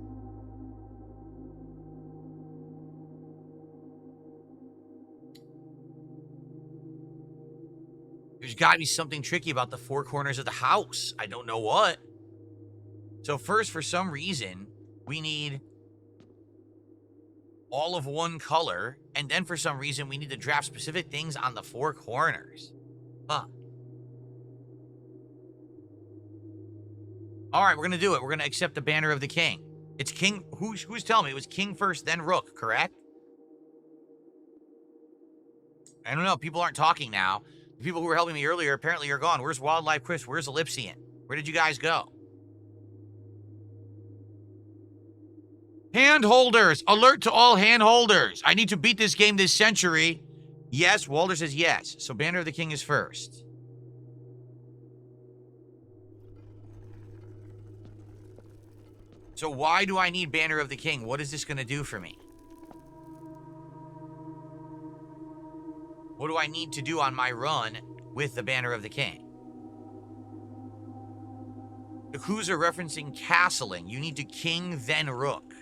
There's got to be something tricky about the 4 corners of the house. I don't know what. So first, for some reason, we need all of one color. And then for some reason, we need to draft specific things on the 4 corners. Huh. All right, we're going to do it. We're going to accept the banner of the king. It's king. Who's telling me? It was king first, then rook, correct? I don't know. People aren't talking now. The people who were helping me earlier apparently are gone. Where's Wildlife Chris? Where's Ellipsian? Where did you guys go? Hand holders. Alert to all hand holders. I need to beat this game this century. Yes, Walter says yes. So banner of the king is first. So why do I need banner of the king? What is this going to do for me? What do I need to do on my run with the banner of the king? The clues are referencing castling. You need to king, then rook.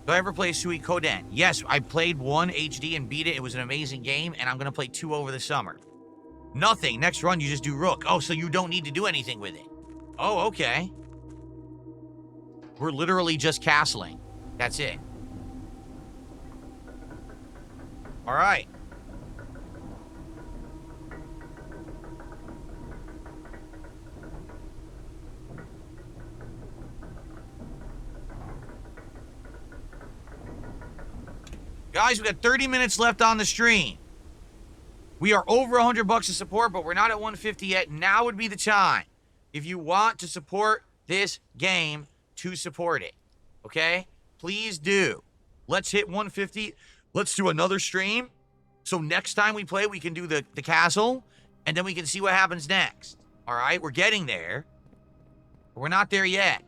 Did I ever play Suikoden? Yes, I played 1 HD and beat it. It was an amazing game, and I'm going to play 2 over the summer. Nothing. Next run, you just do Rook. Oh, so you don't need to do anything with it. Oh, okay. We're literally just castling. That's it. All right. Guys, we got 30 minutes left on the stream. We are over $100 to support, but we're not at 150 yet. Now would be the time, if you want to support this game, to support it. Okay? Please do. Let's hit 150. Let's do another stream. So next time we play, we can do the castle, and then we can see what happens next. All right? We're getting there. But we're not there yet.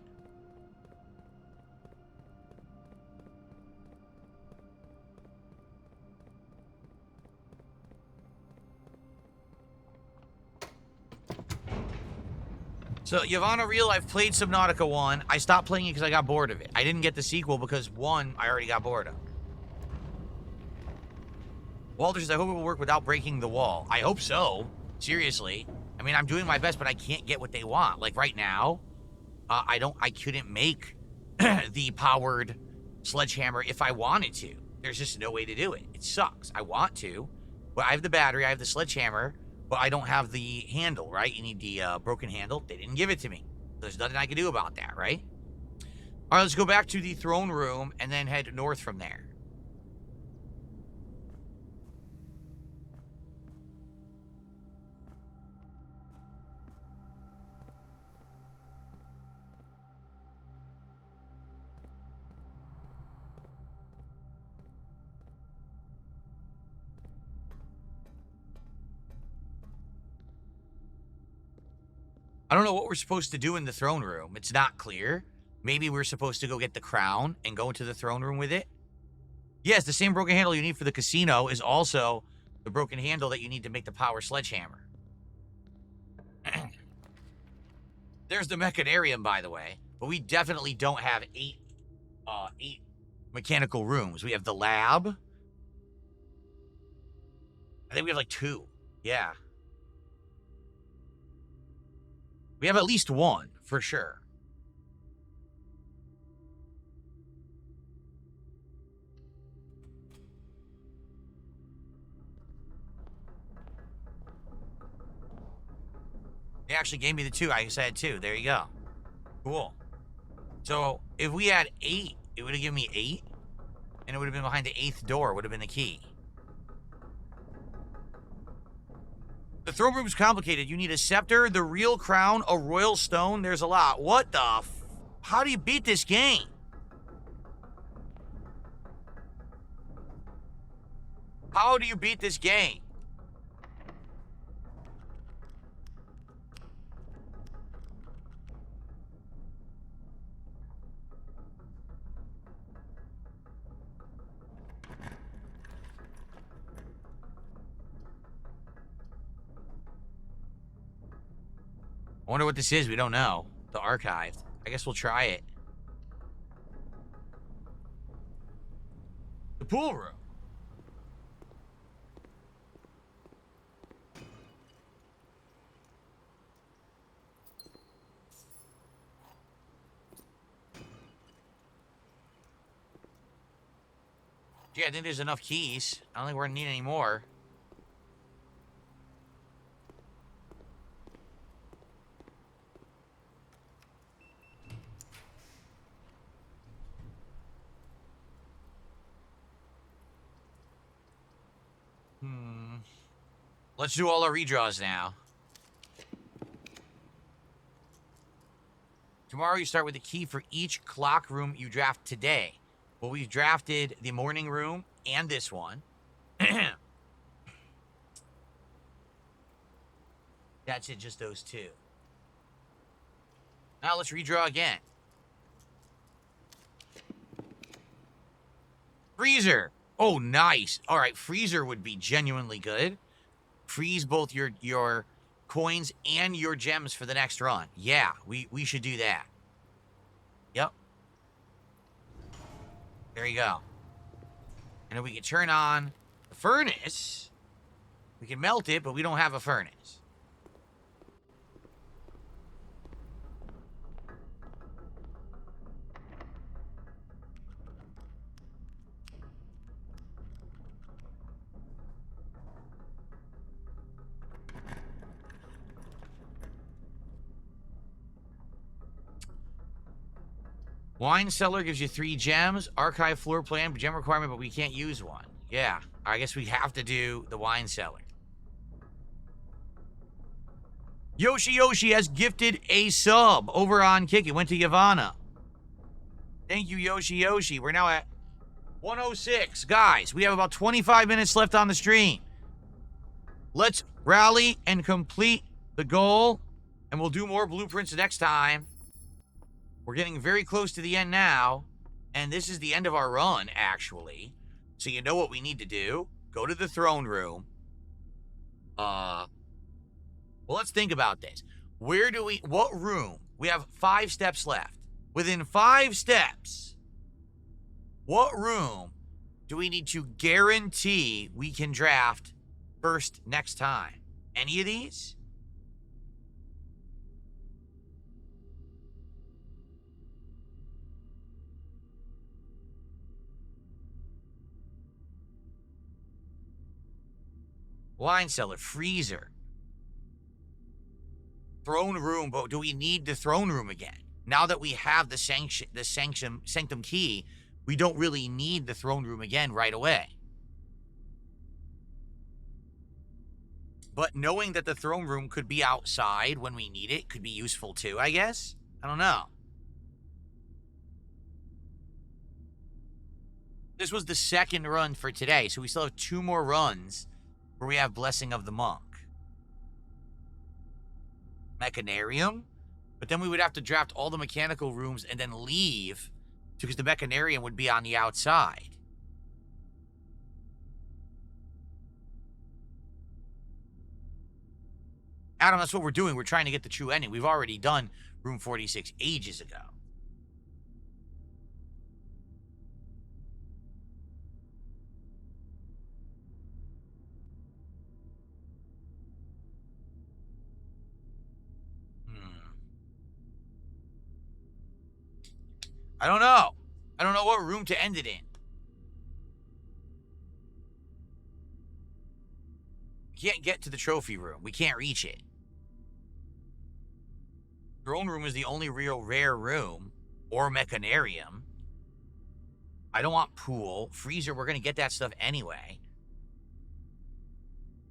So, Yavana Real, I've played Subnautica 1. I stopped playing it because I got bored of it. I didn't get the sequel because 1, I already got bored of. Walter says, I hope it will work without breaking the wall. I hope so. Seriously. I mean, I'm doing my best, but I can't get what they want. Like, right now, I couldn't make the powered sledgehammer if I wanted to. There's just no way to do it. It sucks. I want to. But I have the battery, I have the sledgehammer, but I don't have the handle, right? You need the broken handle. They didn't give it to me. There's nothing I can do about that, right? All right, let's go back to the throne room and then head north from there. I don't know what we're supposed to do in the throne room. It's not clear. Maybe we're supposed to go get the crown and go into the throne room with it. Yes, the same broken handle you need for the casino is also the broken handle that you need to make the power sledgehammer. There's the mechanarium, by the way. But we definitely don't have eight mechanical rooms. We have the lab. I think we have like 2. Yeah. We have at least 1, for sure. They actually gave me the 2. I said 2. There you go. Cool. So, if we had 8, it would have given me 8. And it would have been behind the 8th door. Would have been the key. The throne room's complicated. You need a scepter, the real crown, a royal stone. There's a lot. What the How do you beat this game? How do you beat this game? I wonder what this is. We don't know. The archived. I guess we'll try it. The pool room. Yeah, I think there's enough keys. I don't think we're gonna need any more. Let's do all our redraws now. Tomorrow you start with a key for each clock room you draft today. Well, we've drafted the morning room and this one. That's it, just those 2. Now let's redraw again. Freezer. Oh, nice. All right, freezer would be genuinely good. Freeze both your coins and your gems for the next run. Yeah, we should do that. Yep. There you go. And if we can turn on the furnace, we can melt it, but we don't have a furnace. Wine cellar gives you 3 gems. Archive floor plan, gem requirement, but we can't use one. Yeah, I guess we have to do the wine cellar. Yoshi has gifted a sub over on Kick. It went to Yavanna. Thank you, Yoshi. We're now at 106. Guys, we have about 25 minutes left on the stream. Let's rally and complete the goal, and we'll do more blueprints next time. We're getting very close to the end now, and this is the end of our run, actually. So you know what we need to do. Go to the throne room. Well, let's think about this. What room? We have 5 steps left. Within 5 steps, what room do we need to guarantee we can draft first next time? Any of these? Wine cellar, freezer, throne room. But do we need the throne room again? Now that we have the Sanctum key, we don't really need the throne room again right away. But knowing that the throne room could be outside when we need it could be useful too, I guess? I don't know. This was the second run for today, so we still have 2 more runs where we have Blessing of the Monk. Mechanarium? But then we would have to draft all the mechanical rooms and then leave, because the mechanarium would be on the outside. Adam, that's what we're doing. We're trying to get the true ending. We've already done room 46 ages ago. I don't know. I don't know what room to end it in. We can't get to the trophy room. We can't reach it. Throne room is the only real rare room, or mechanarium. I don't want pool. Freezer, we're going to get that stuff anyway.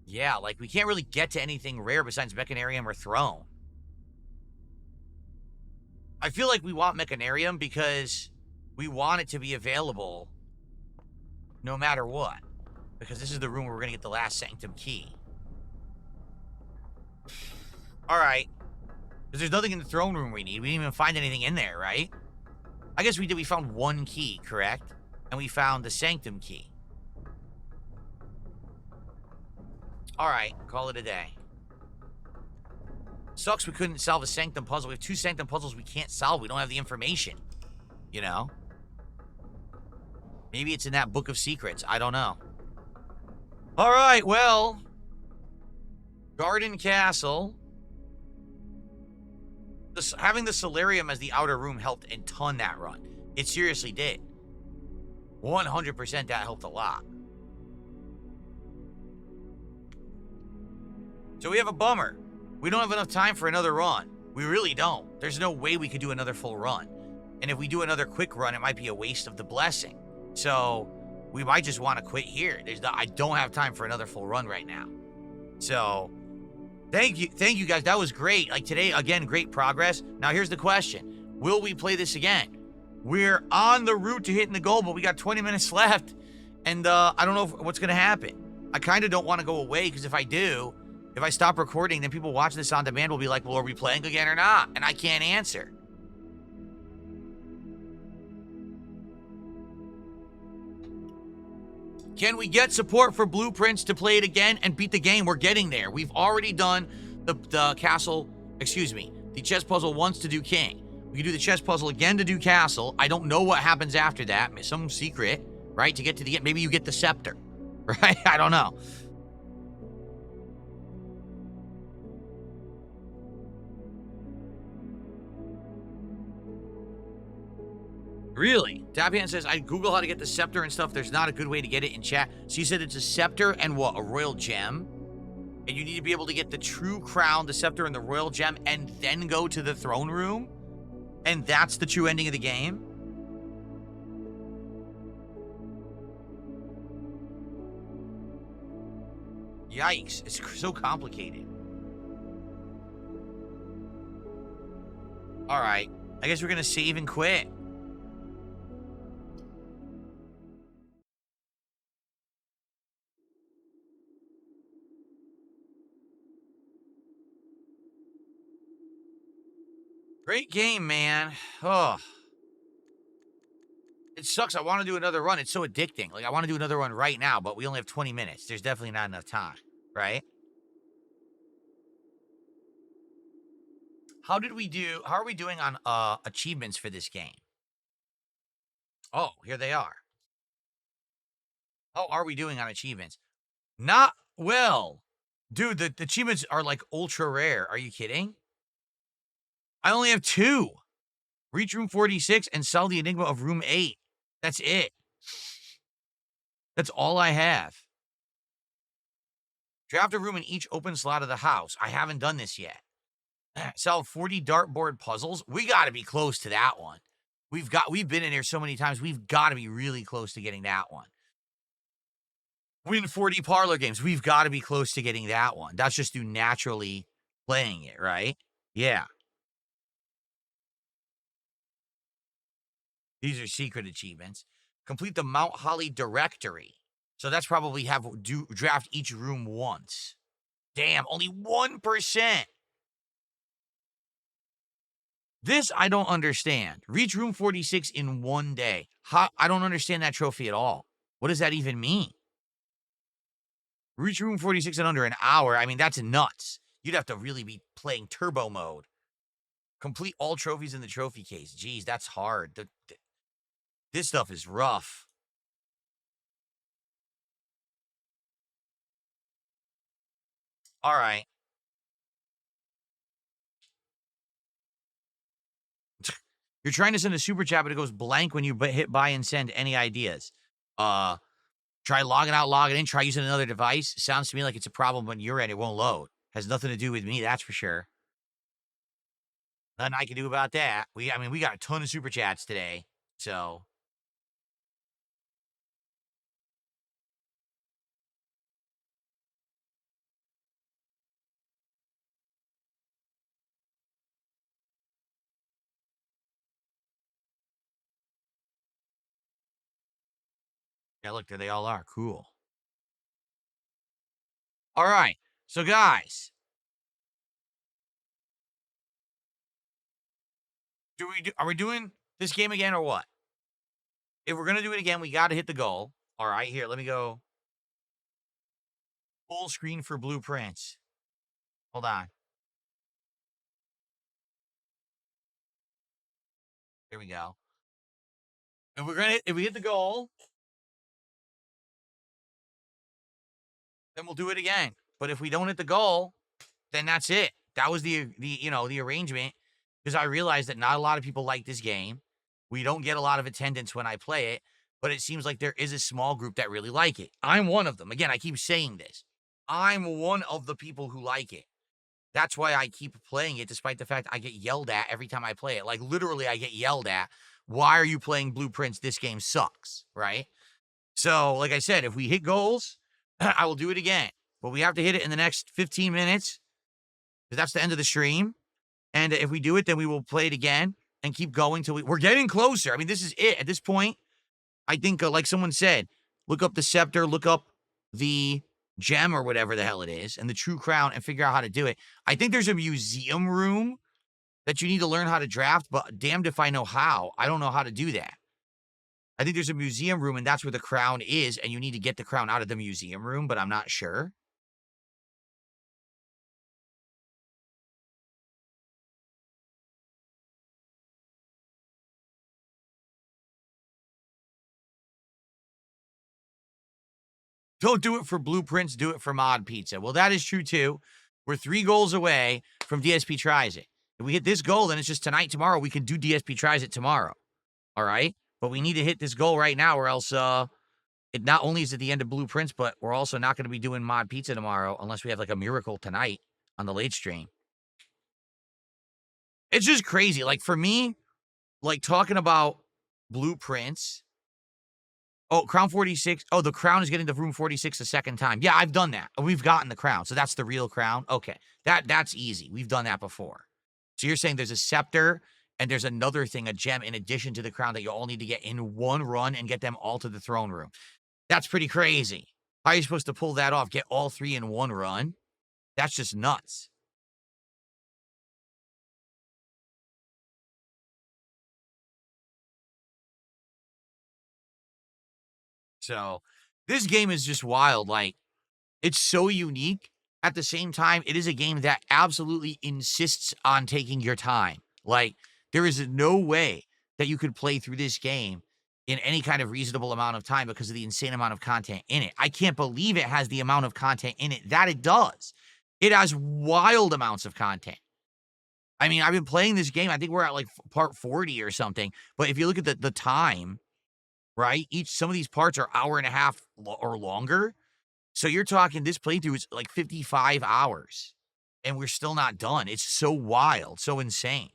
Yeah, like, we can't really get to anything rare besides mechanarium or throne. I feel like we want mechanarium because we want it to be available no matter what. Because this is the room where we're going to get the last Sanctum key. Alright. Because there's nothing in the throne room we need. We didn't even find anything in there, right? I guess we did. We found 1 key, correct? And we found the Sanctum key. Alright, call it a day. Sucks we couldn't solve a Sanctum puzzle. We have 2 Sanctum puzzles we can't solve. We don't have the information. You know? Maybe it's in that book of secrets. I don't know. Alright, well. Garden Castle. Having the solarium as the outer room helped a ton that run. It seriously did. 100% that helped a lot. So we have a bummer. We don't have enough time for another run. We really don't. There's no way we could do another full run. And if we do another quick run, it might be a waste of the blessing. So we might just want to quit here. I don't have time for another full run right now. So thank you guys. That was great. Like today, again, great progress. Now here's the question. Will we play this again? We're on the route to hitting the goal, but we got 20 minutes left. And I don't know what's going to happen. I kind of don't want to go away because if I do, if I stop recording, then people watching this on demand will be like, well, are we playing again or not? And I can't answer. Can we get support for blueprints to play it again and beat the game? We're getting there. We've already done the chess puzzle once to do king. We can do the chess puzzle again to do castle. I don't know what happens after that. Some secret, right? To get to the end. Maybe you get the scepter, right? I don't know. Really? Dapian says, I Google how to get the scepter and stuff. There's not a good way to get it in chat. So you said it's a scepter and what? A royal gem? And you need to be able to get the true crown, the scepter, and the royal gem, and then go to the throne room? And that's the true ending of the game? Yikes. It's so complicated. All right. I guess we're going to save and quit. Great game, man. Oh. It sucks. I want to do another run. It's so addicting. Like, I want to do another run right now, but we only have 20 minutes. There's definitely not enough time, right? How are we doing on achievements for this game? Oh, here they are. How are we doing on achievements? Not well. Dude, the achievements are like ultra rare. Are you kidding? I only have 2. Reach room 46 and solve the enigma of room 8. That's it. That's all I have. Draft a room in each open slot of the house. I haven't done this yet. Solve 40 dartboard puzzles. We got to be close to that one. We've been in here so many times. We've got to be really close to getting that one. Win 40 parlor games. We've got to be close to getting that one. That's just through naturally playing it, right? Yeah. These are secret achievements. Complete the Mount Holly directory. So that's probably draft each room once. Damn, only 1%. This I don't understand. Reach room 46 in 1 day. I don't understand that trophy at all. What does that even mean? Reach room 46 in under an hour. I mean, that's nuts. You'd have to really be playing turbo mode. Complete all trophies in the trophy case. Jeez, that's hard. This stuff is rough. All right. You're trying to send a super chat, but it goes blank when you hit buy and send. Any ideas? Try logging out, logging in. Try using another device. Sounds to me like it's a problem when you're in. It won't load. Has nothing to do with me, that's for sure. Nothing I can do about that. We got a ton of super chats today, so. Yeah, look, there they all are. Cool. All right. So, guys. Are we doing this game again or what? If we're going to do it again, we got to hit the goal. All right, here, let me go. Full screen for blueprints. Hold on. Here we go. If we hit the goal, then we'll do it again. But if we don't hit the goal, then that's it. That was the arrangement, because I realized that not a lot of people like this game. We don't get a lot of attendance when I play it, but it seems like there is a small group that really like it. I'm one of them. Again, I keep saying this. I'm one of the people who like it. That's why I keep playing it, despite the fact I get yelled at every time I play it. Like, literally, I get yelled at. Why are you playing Blueprints? This game sucks, right? So, like I said, if we hit goals, I will do it again. But we have to hit it in the next 15 minutes, because that's the end of the stream. And if we do it, then we will play it again and keep going till we're getting closer. I mean, this is it. At this point, I think, like someone said, look up the scepter, look up the gem or whatever the hell it is, and the true crown, and figure out how to do it. I think there's a museum room that you need to learn how to draft, but damned if I know how. I don't know how to do that. I think there's a museum room, and that's where the crown is, and you need to get the crown out of the museum room, but I'm not sure. Don't do it for blueprints, do it for mod pizza. Well, that is true too. We're 3 goals away from DSP Tries It. If we hit this goal, then it's just tonight, tomorrow. We can do DSP Tries It tomorrow. All right? But we need to hit this goal right now, or else it not only is at the end of blueprints, but we're also not going to be doing mod pizza tomorrow unless we have like a miracle tonight on the late stream. It's just crazy. Like for me, like talking about blueprints. Oh, Crown 46. Oh, the crown is getting to room 46 a second time. Yeah, I've done that. We've gotten the crown. So that's the real crown. Okay. That's easy. We've done that before. So you're saying there's a scepter and there's another thing, a gem in addition to the crown that you all need to get in one run and get them all to the throne room. That's pretty crazy. How are you supposed to pull that off? Get all 3 in one run? That's just nuts. So this game is just wild. Like, it's so unique. At the same time, it is a game that absolutely insists on taking your time. Like, there is no way that you could play through this game in any kind of reasonable amount of time because of the insane amount of content in it. I can't believe it has the amount of content in it that it does. It has wild amounts of content. I mean, I've been playing this game. I think we're at like part 40 or something. But if you look at the time, right? Some of these parts are hour and a half or longer. So you're talking this playthrough is like 55 hours and we're still not done. It's so wild, so insane.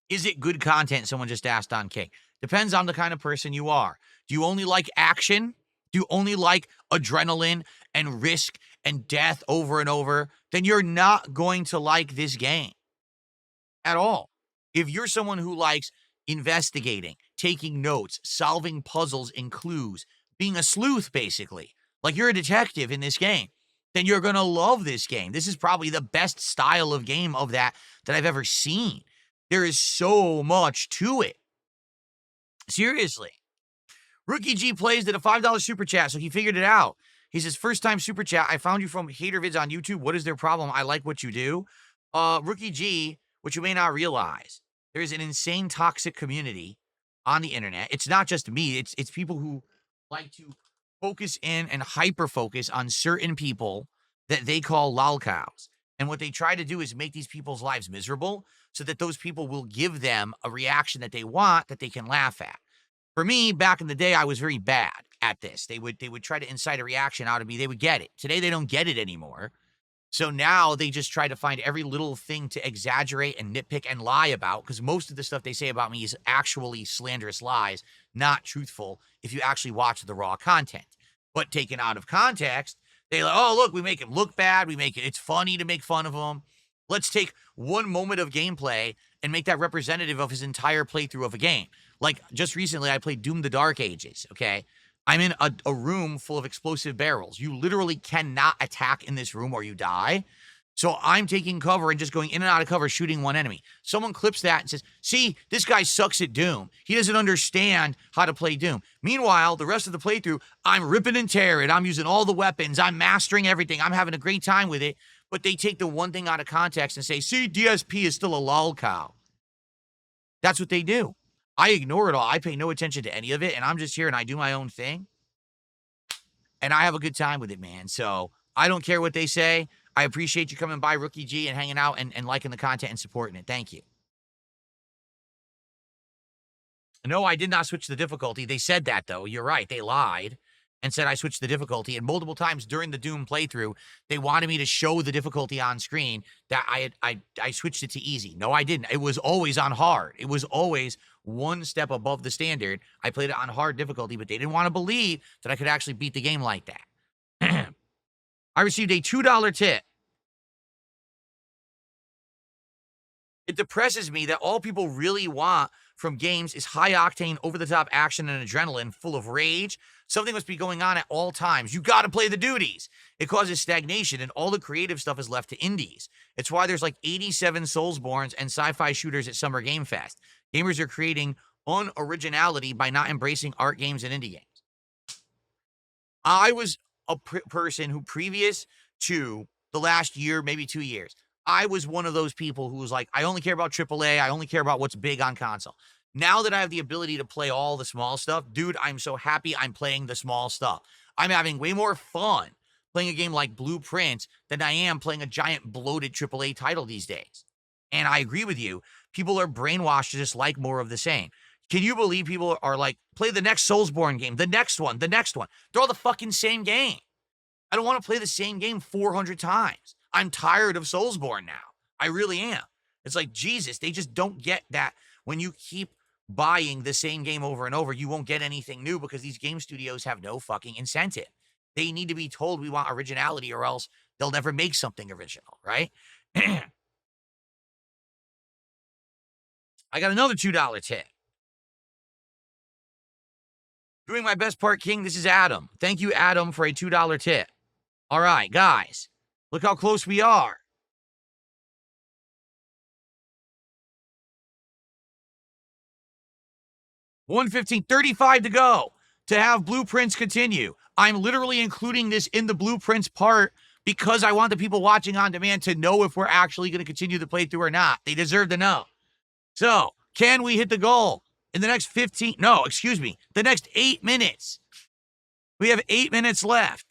Is it good content? Someone just asked on Kick. Depends on the kind of person you are. Do you only like action? Do you only like adrenaline and risk and death over and over? Then you're not going to like this game at all. If you're someone who likes investigating, taking notes, solving puzzles and clues, being a sleuth, basically, like you're a detective in this game, then you're going to love this game. This is probably the best style of game of that I've ever seen. There is so much to it. Seriously. Rookie G plays did a $5 super chat, so he figured it out. He says, first time super chat. I found you from Hater Vids on YouTube. What is their problem? I like what you do. Rookie G, what you may not realize, there is an insane toxic community on the internet. It's not just me. It's people who like to focus in and hyper-focus on certain people that they call lolcows. And what they try to do is make these people's lives miserable so that those people will give them a reaction that they want that they can laugh at. For me, back in the day, I was very bad at this. They would try to incite a reaction out of me. They would get it. Today, they don't get it anymore. So now they just try to find every little thing to exaggerate and nitpick and lie about, because most of the stuff they say about me is actually slanderous lies, not truthful if you actually watch the raw content. But taken out of context, they like, oh, look, we make him look bad. It's funny to make fun of him. Let's take one moment of gameplay and make that representative of his entire playthrough of a game. Like, just recently, I played Doom the Dark Ages, okay? I'm in a room full of explosive barrels. You literally cannot attack in this room or you die. So I'm taking cover and just going in and out of cover, shooting one enemy. Someone clips that and says, see, this guy sucks at Doom. He doesn't understand how to play Doom. Meanwhile, the rest of the playthrough, I'm ripping and tearing. I'm using all the weapons. I'm mastering everything. I'm having a great time with it. But they take the one thing out of context and say, see, DSP is still a lol cow. That's what they do. I ignore it all. I pay no attention to any of it, and I'm just here and I do my own thing. And I have a good time with it, man. So I don't care what they say. I appreciate you coming by, Rookie G, and hanging out and liking the content and supporting it. Thank you. No, I did not switch the difficulty. They said that, though. You're right. They lied and said I switched the difficulty. And multiple times during the Doom playthrough, they wanted me to show the difficulty on screen that I switched it to easy. No, I didn't. It was always on hard. It was always one step above the standard. I played it on hard difficulty, but they didn't want to believe that I could actually beat the game like that. I received a $2 tip. It depresses me that all people really want from games is high-octane, over-the-top action and adrenaline, full of rage. Something must be going on at all times. You got to play the duties. It causes stagnation, and all the creative stuff is left to indies. It's why there's like 87 Soulsborns and sci-fi shooters at Summer Game Fest. Gamers are creating unoriginality by not embracing art games and indie games. I was a person who, previous to the last year, maybe 2 years, I was one of those people who was like, I only care about AAA. I only care about what's big on console. Now that I have the ability to play all the small stuff, dude, I'm so happy I'm playing the small stuff. I'm having way more fun playing a game like Blueprint than I am playing a giant bloated AAA title these days. And I agree with you. People are brainwashed to just like more of the same. Can you believe people are like, play the next Soulsborne game, the next one, the next one? They're all the fucking same game. I don't want to play the same game 400 times. I'm tired of Soulsborne now. I really am. It's like, Jesus, they just don't get that when you keep buying the same game over and over, you won't get anything new because these game studios have no fucking incentive. They need to be told we want originality or else they'll never make something original, right? I got another $2 tip. Doing my best part, King. This is Adam. Thank you, Adam, for a $2 tip. All right, guys, look how close we are. 1:15, 35 to go to have Blueprints continue. I'm literally including this in the Blueprints part because I want the people watching on demand to know if we're actually going to continue the playthrough or not. They deserve to know. So, can we hit the goal in the next 15? No, excuse me, the next 8 minutes. We have 8 minutes left.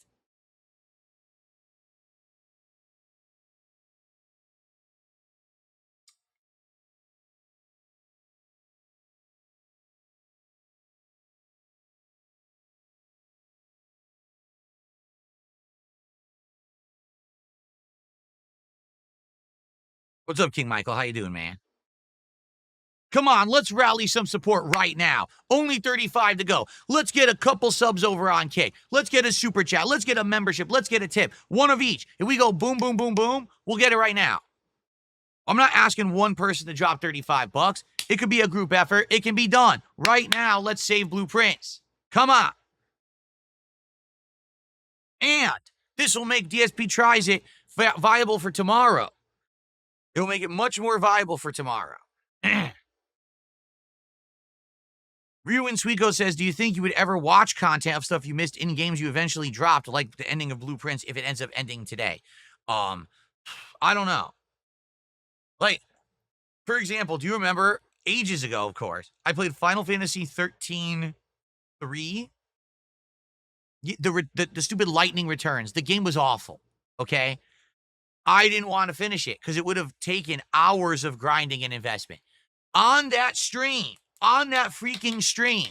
What's up, King Michael? How you doing, man? Come on, let's rally some support right now. Only 35 to go. Let's get a couple subs over on Kick. Let's get a super chat. Let's get a membership. Let's get a tip. One of each. If we go boom, boom, boom, boom, we'll get it right now. I'm not asking one person to drop 35 bucks. It could be a group effort. It can be done. Right now, let's save Blueprints. Come on. And this will make DSP Tries It viable for tomorrow. It will make it much more viable for tomorrow. Ryu and Sweeko says, do you think you would ever watch content of stuff you missed in games you eventually dropped, like the ending of Blueprints, if it ends up ending today? I don't know. Like, for example, do you remember ages ago, of course, I played Final Fantasy 13-3? The stupid lightning returns. The game was awful, okay? I didn't want to finish it because it would have taken hours of grinding and investment. On that stream, on that freaking stream,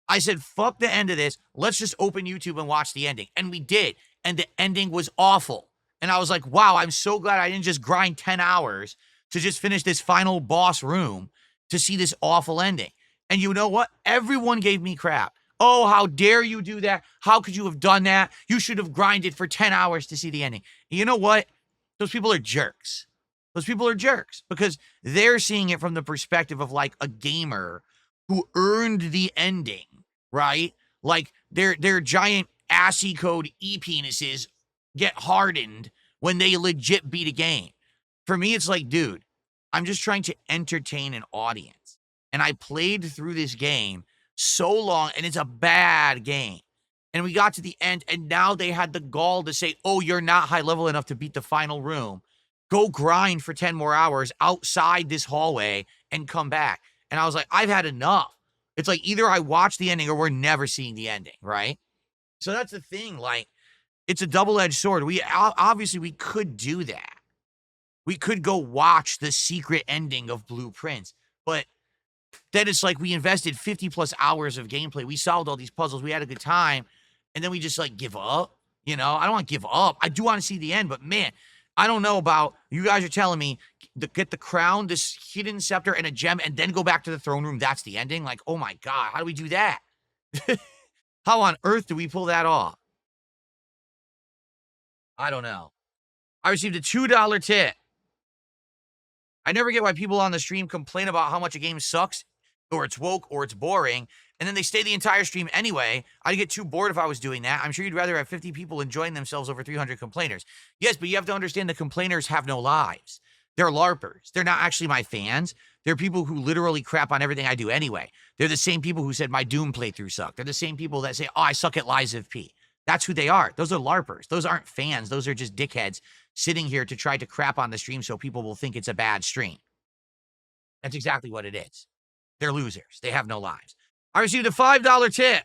I said, fuck the end of this. Let's just open YouTube and watch the ending. And we did. And the ending was awful. And I was like, wow, I'm so glad I didn't just grind 10 hours to just finish this final boss room to see this awful ending. And you know what? Everyone gave me crap. Oh, how dare you do that? How could you have done that? You should have grinded for 10 hours to see the ending. And you know what? Those people are jerks. Those people are jerks because they're seeing it from the perspective of like a gamer who earned the ending, right? Like their giant assy code e-penises get hardened when they legit beat a game. For me, it's like, dude, I'm just trying to entertain an audience. And I played through this game so long, and it's a bad game. And we got to the end, and now they had the gall to say, oh, you're not high level enough to beat the final room. Go grind for 10 more hours outside this hallway and come back. And I was like, I've had enough. It's like either I watch the ending or we're never seeing the ending, right? So that's the thing. Like, it's a double-edged sword. Obviously, we could do that. We could go watch the secret ending of Blueprints, but then it's like we invested 50 plus hours of gameplay. We solved all these puzzles. We had a good time. And then we just like give up. You know, I don't want to give up. I do want to see the end, but man, I don't know about, you guys are telling me get the crown, this hidden scepter and a gem and then go back to the throne room. That's the ending. Like, oh my God, how do we do that? How on earth do we pull that off? I don't know. I received a $2 tip. I never get why people on the stream complain about how much a game sucks or it's woke or it's boring, and then they stay the entire stream anyway. I'd get too bored if I was doing that. I'm sure you'd rather have 50 people enjoying themselves over 300 complainers. Yes, but you have to understand the complainers have no lives. They're LARPers. They're not actually my fans. They're people who literally crap on everything I do anyway. They're the same people who said my Doom playthrough sucked. They're the same people that say, oh, I suck at Lies of P. That's who they are. Those are LARPers. Those aren't fans. Those are just dickheads sitting here to try to crap on the stream so people will think it's a bad stream. That's exactly what it is. They're losers. They have no lives. I received a $5 tip.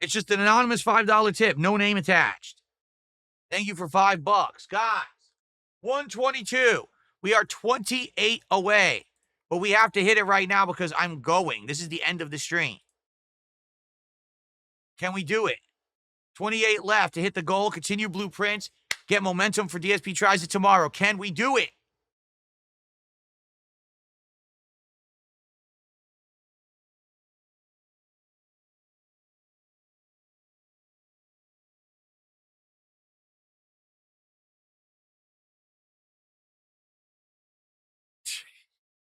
It's just an anonymous $5 tip. No name attached. Thank you for $5. Guys, 122. We are 28 away. But we have to hit it right now because I'm going. This is the end of the stream. Can we do it? 28 left to hit the goal. Continue blueprints. Get momentum for DSP tries it tomorrow. Can we do it?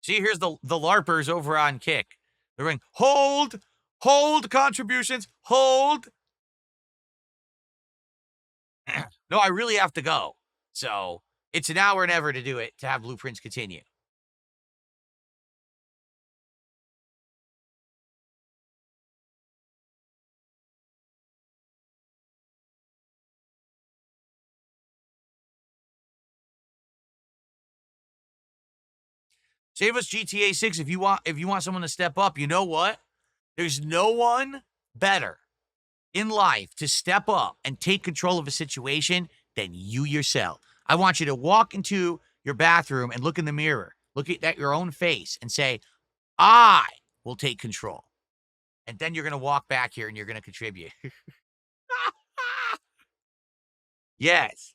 See, here's the LARPers over on Kick. They're going, hold contributions, hold. No, I really have to go. So it's now or never to do it, to have blueprints continue. Save us GTA 6 if you want someone to step up. You know what? There's no one better in life to step up and take control of a situation than you yourself. I want you to walk into your bathroom and look in the mirror, look at your own face and say, I will take control. And then you're going to walk back here and you're going to contribute. Yes.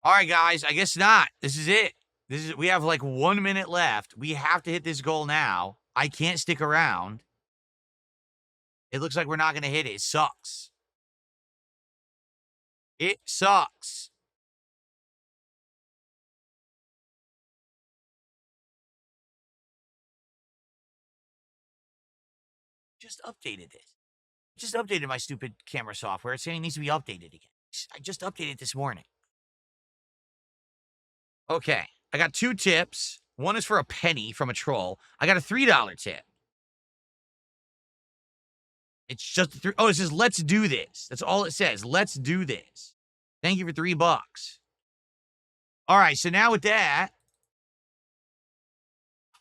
All right, guys, I guess not. This is it. We have like 1 minute left. We have to hit this goal now. I can't stick around. It looks like we're not going to hit it. It sucks. It sucks. Just updated this. Just updated my stupid camera software. It's saying it needs to be updated again. I just updated it this morning. Okay, I got 2 tips. One is for a penny from a troll. I got a $3 tip. It's just a 3. Oh, it says, let's do this. That's all it says. Let's do this. Thank you for $3. All right, so now with that,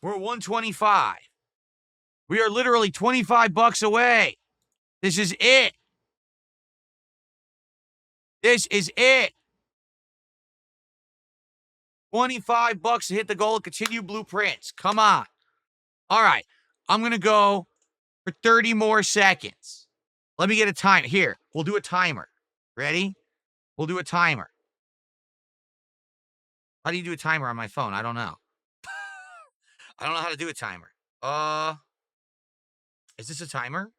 we're at 125. We are literally $25 away. This is it. This is it. $25 to hit the goal and continue blueprints. Come on. All right. I'm going to go for 30 more seconds. Let me get a time. Here, we'll do a timer. Ready? We'll do a timer. How do you do a timer on my phone? I don't know. I don't know how to do a timer. Is this a timer?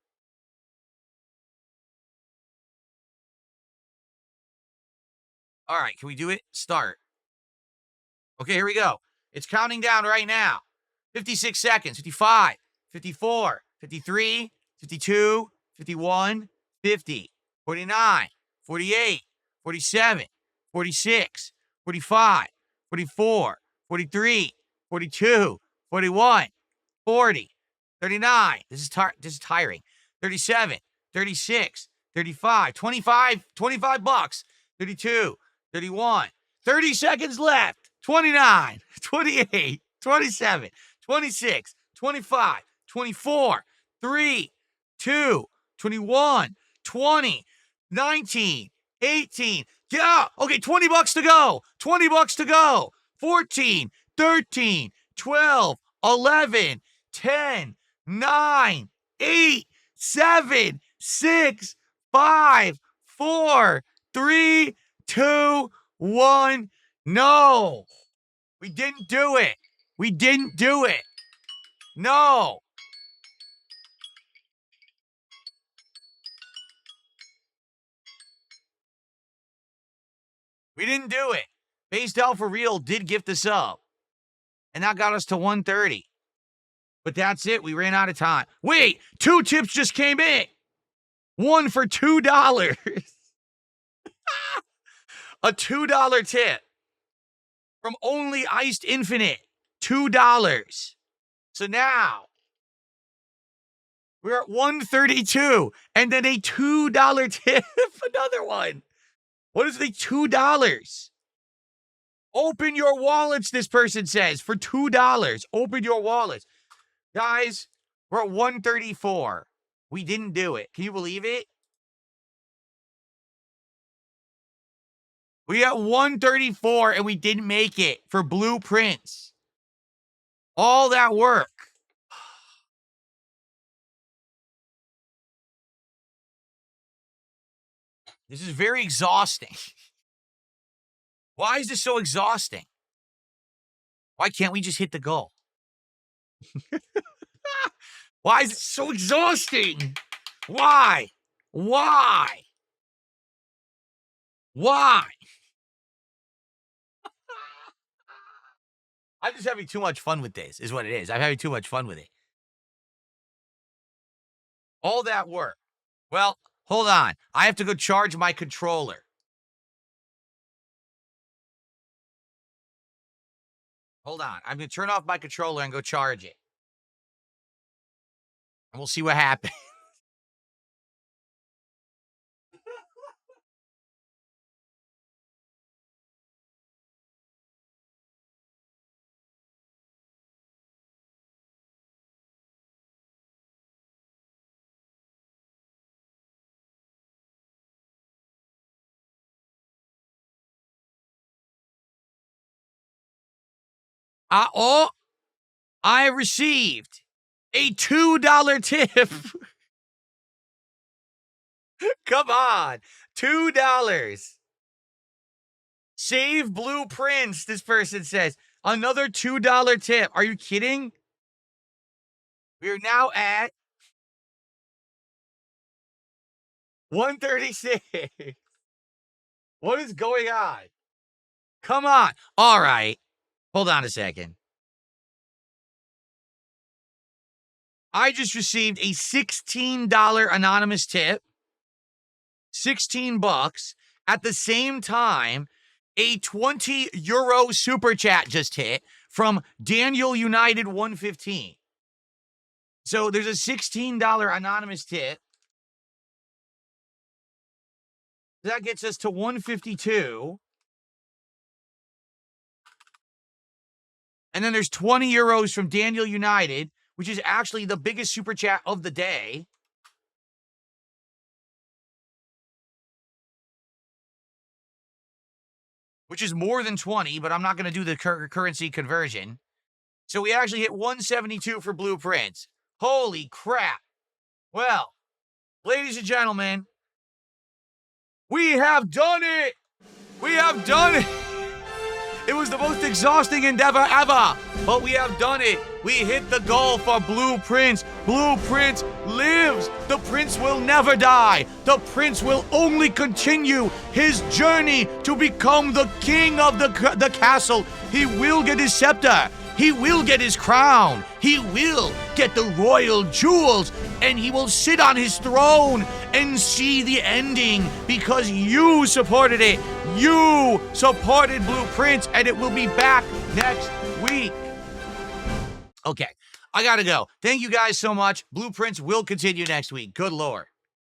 All right, can we do it? Start. Okay, here we go. It's counting down right now. 56 seconds, 55, 54, 53, 52, 51, 50, 49, 48, 47, 46, 45, 44, 43, 42, 41, 40, 39. This is tiring. 37, 36, 35, 25, $25. 32, 31, 30 seconds left. 29, 28, 27, 26, 25, 24, 3, 2, 21, 20, 19, 18. Yeah. Okay, $20 to go. $20 to go. 14, 13, 12, 11, 10, 9, 8, 7, 6, 5, 4, 3, 2, 1. No. We didn't do it. We didn't do it. No. We didn't do it. Based Alpha Real did gift the sub. And that got us to 130. But that's it. We ran out of time. Wait, 2 tips just came in. One for $2. A $2 tip. From Only Iced Infinite. $2. So now, We're at 132. And then a $2 tip. Another one. What is the $2? Open your wallets, this person says, for $2. Open your wallets. Guys, we're at 134. We didn't do it. Can you believe it? We at 134 and we didn't make it for blueprints. All that work. This is very exhausting. Why is this so exhausting? Why can't we just hit the goal? Why is it so exhausting? Why? Why? Why? I'm just having too much fun with this, is what it is. I'm having too much fun with it. All that work. Well, hold on. I have to go charge my controller. Hold on. I'm going to turn off my controller and go charge it. And we'll see what happens. I received a $2 tip. Come on. $2. Save blueprints, this person says. Another $2 tip. Are you kidding? We are now at 136. What is going on? Come on. All right. Hold on a second. I just received a $16 anonymous tip. 16 bucks. At the same time, a 20 euro super chat just hit from Daniel United 115. So there's a $16 anonymous tip. That gets us to 152. And then there's 20 euros from Daniel United, which is actually the biggest super chat of the day. Which is more than 20, but I'm not going to do the currency conversion. So we actually hit 172 for blueprints. Holy crap. Well, ladies and gentlemen, we have done it. We have done it. It was the most exhausting endeavor ever, but we have done it. We hit the goal for blueprints. Blueprints lives. The prince will never die. The prince will only continue his journey to become the king of the castle. He will get his scepter. He will get his crown. He will get the royal jewels, and he will sit on his throne and see the ending because you supported it. You supported Blueprints, and it will be back next week. Okay, I gotta go. Thank you guys so much. Blueprints will continue next week. Good Lord.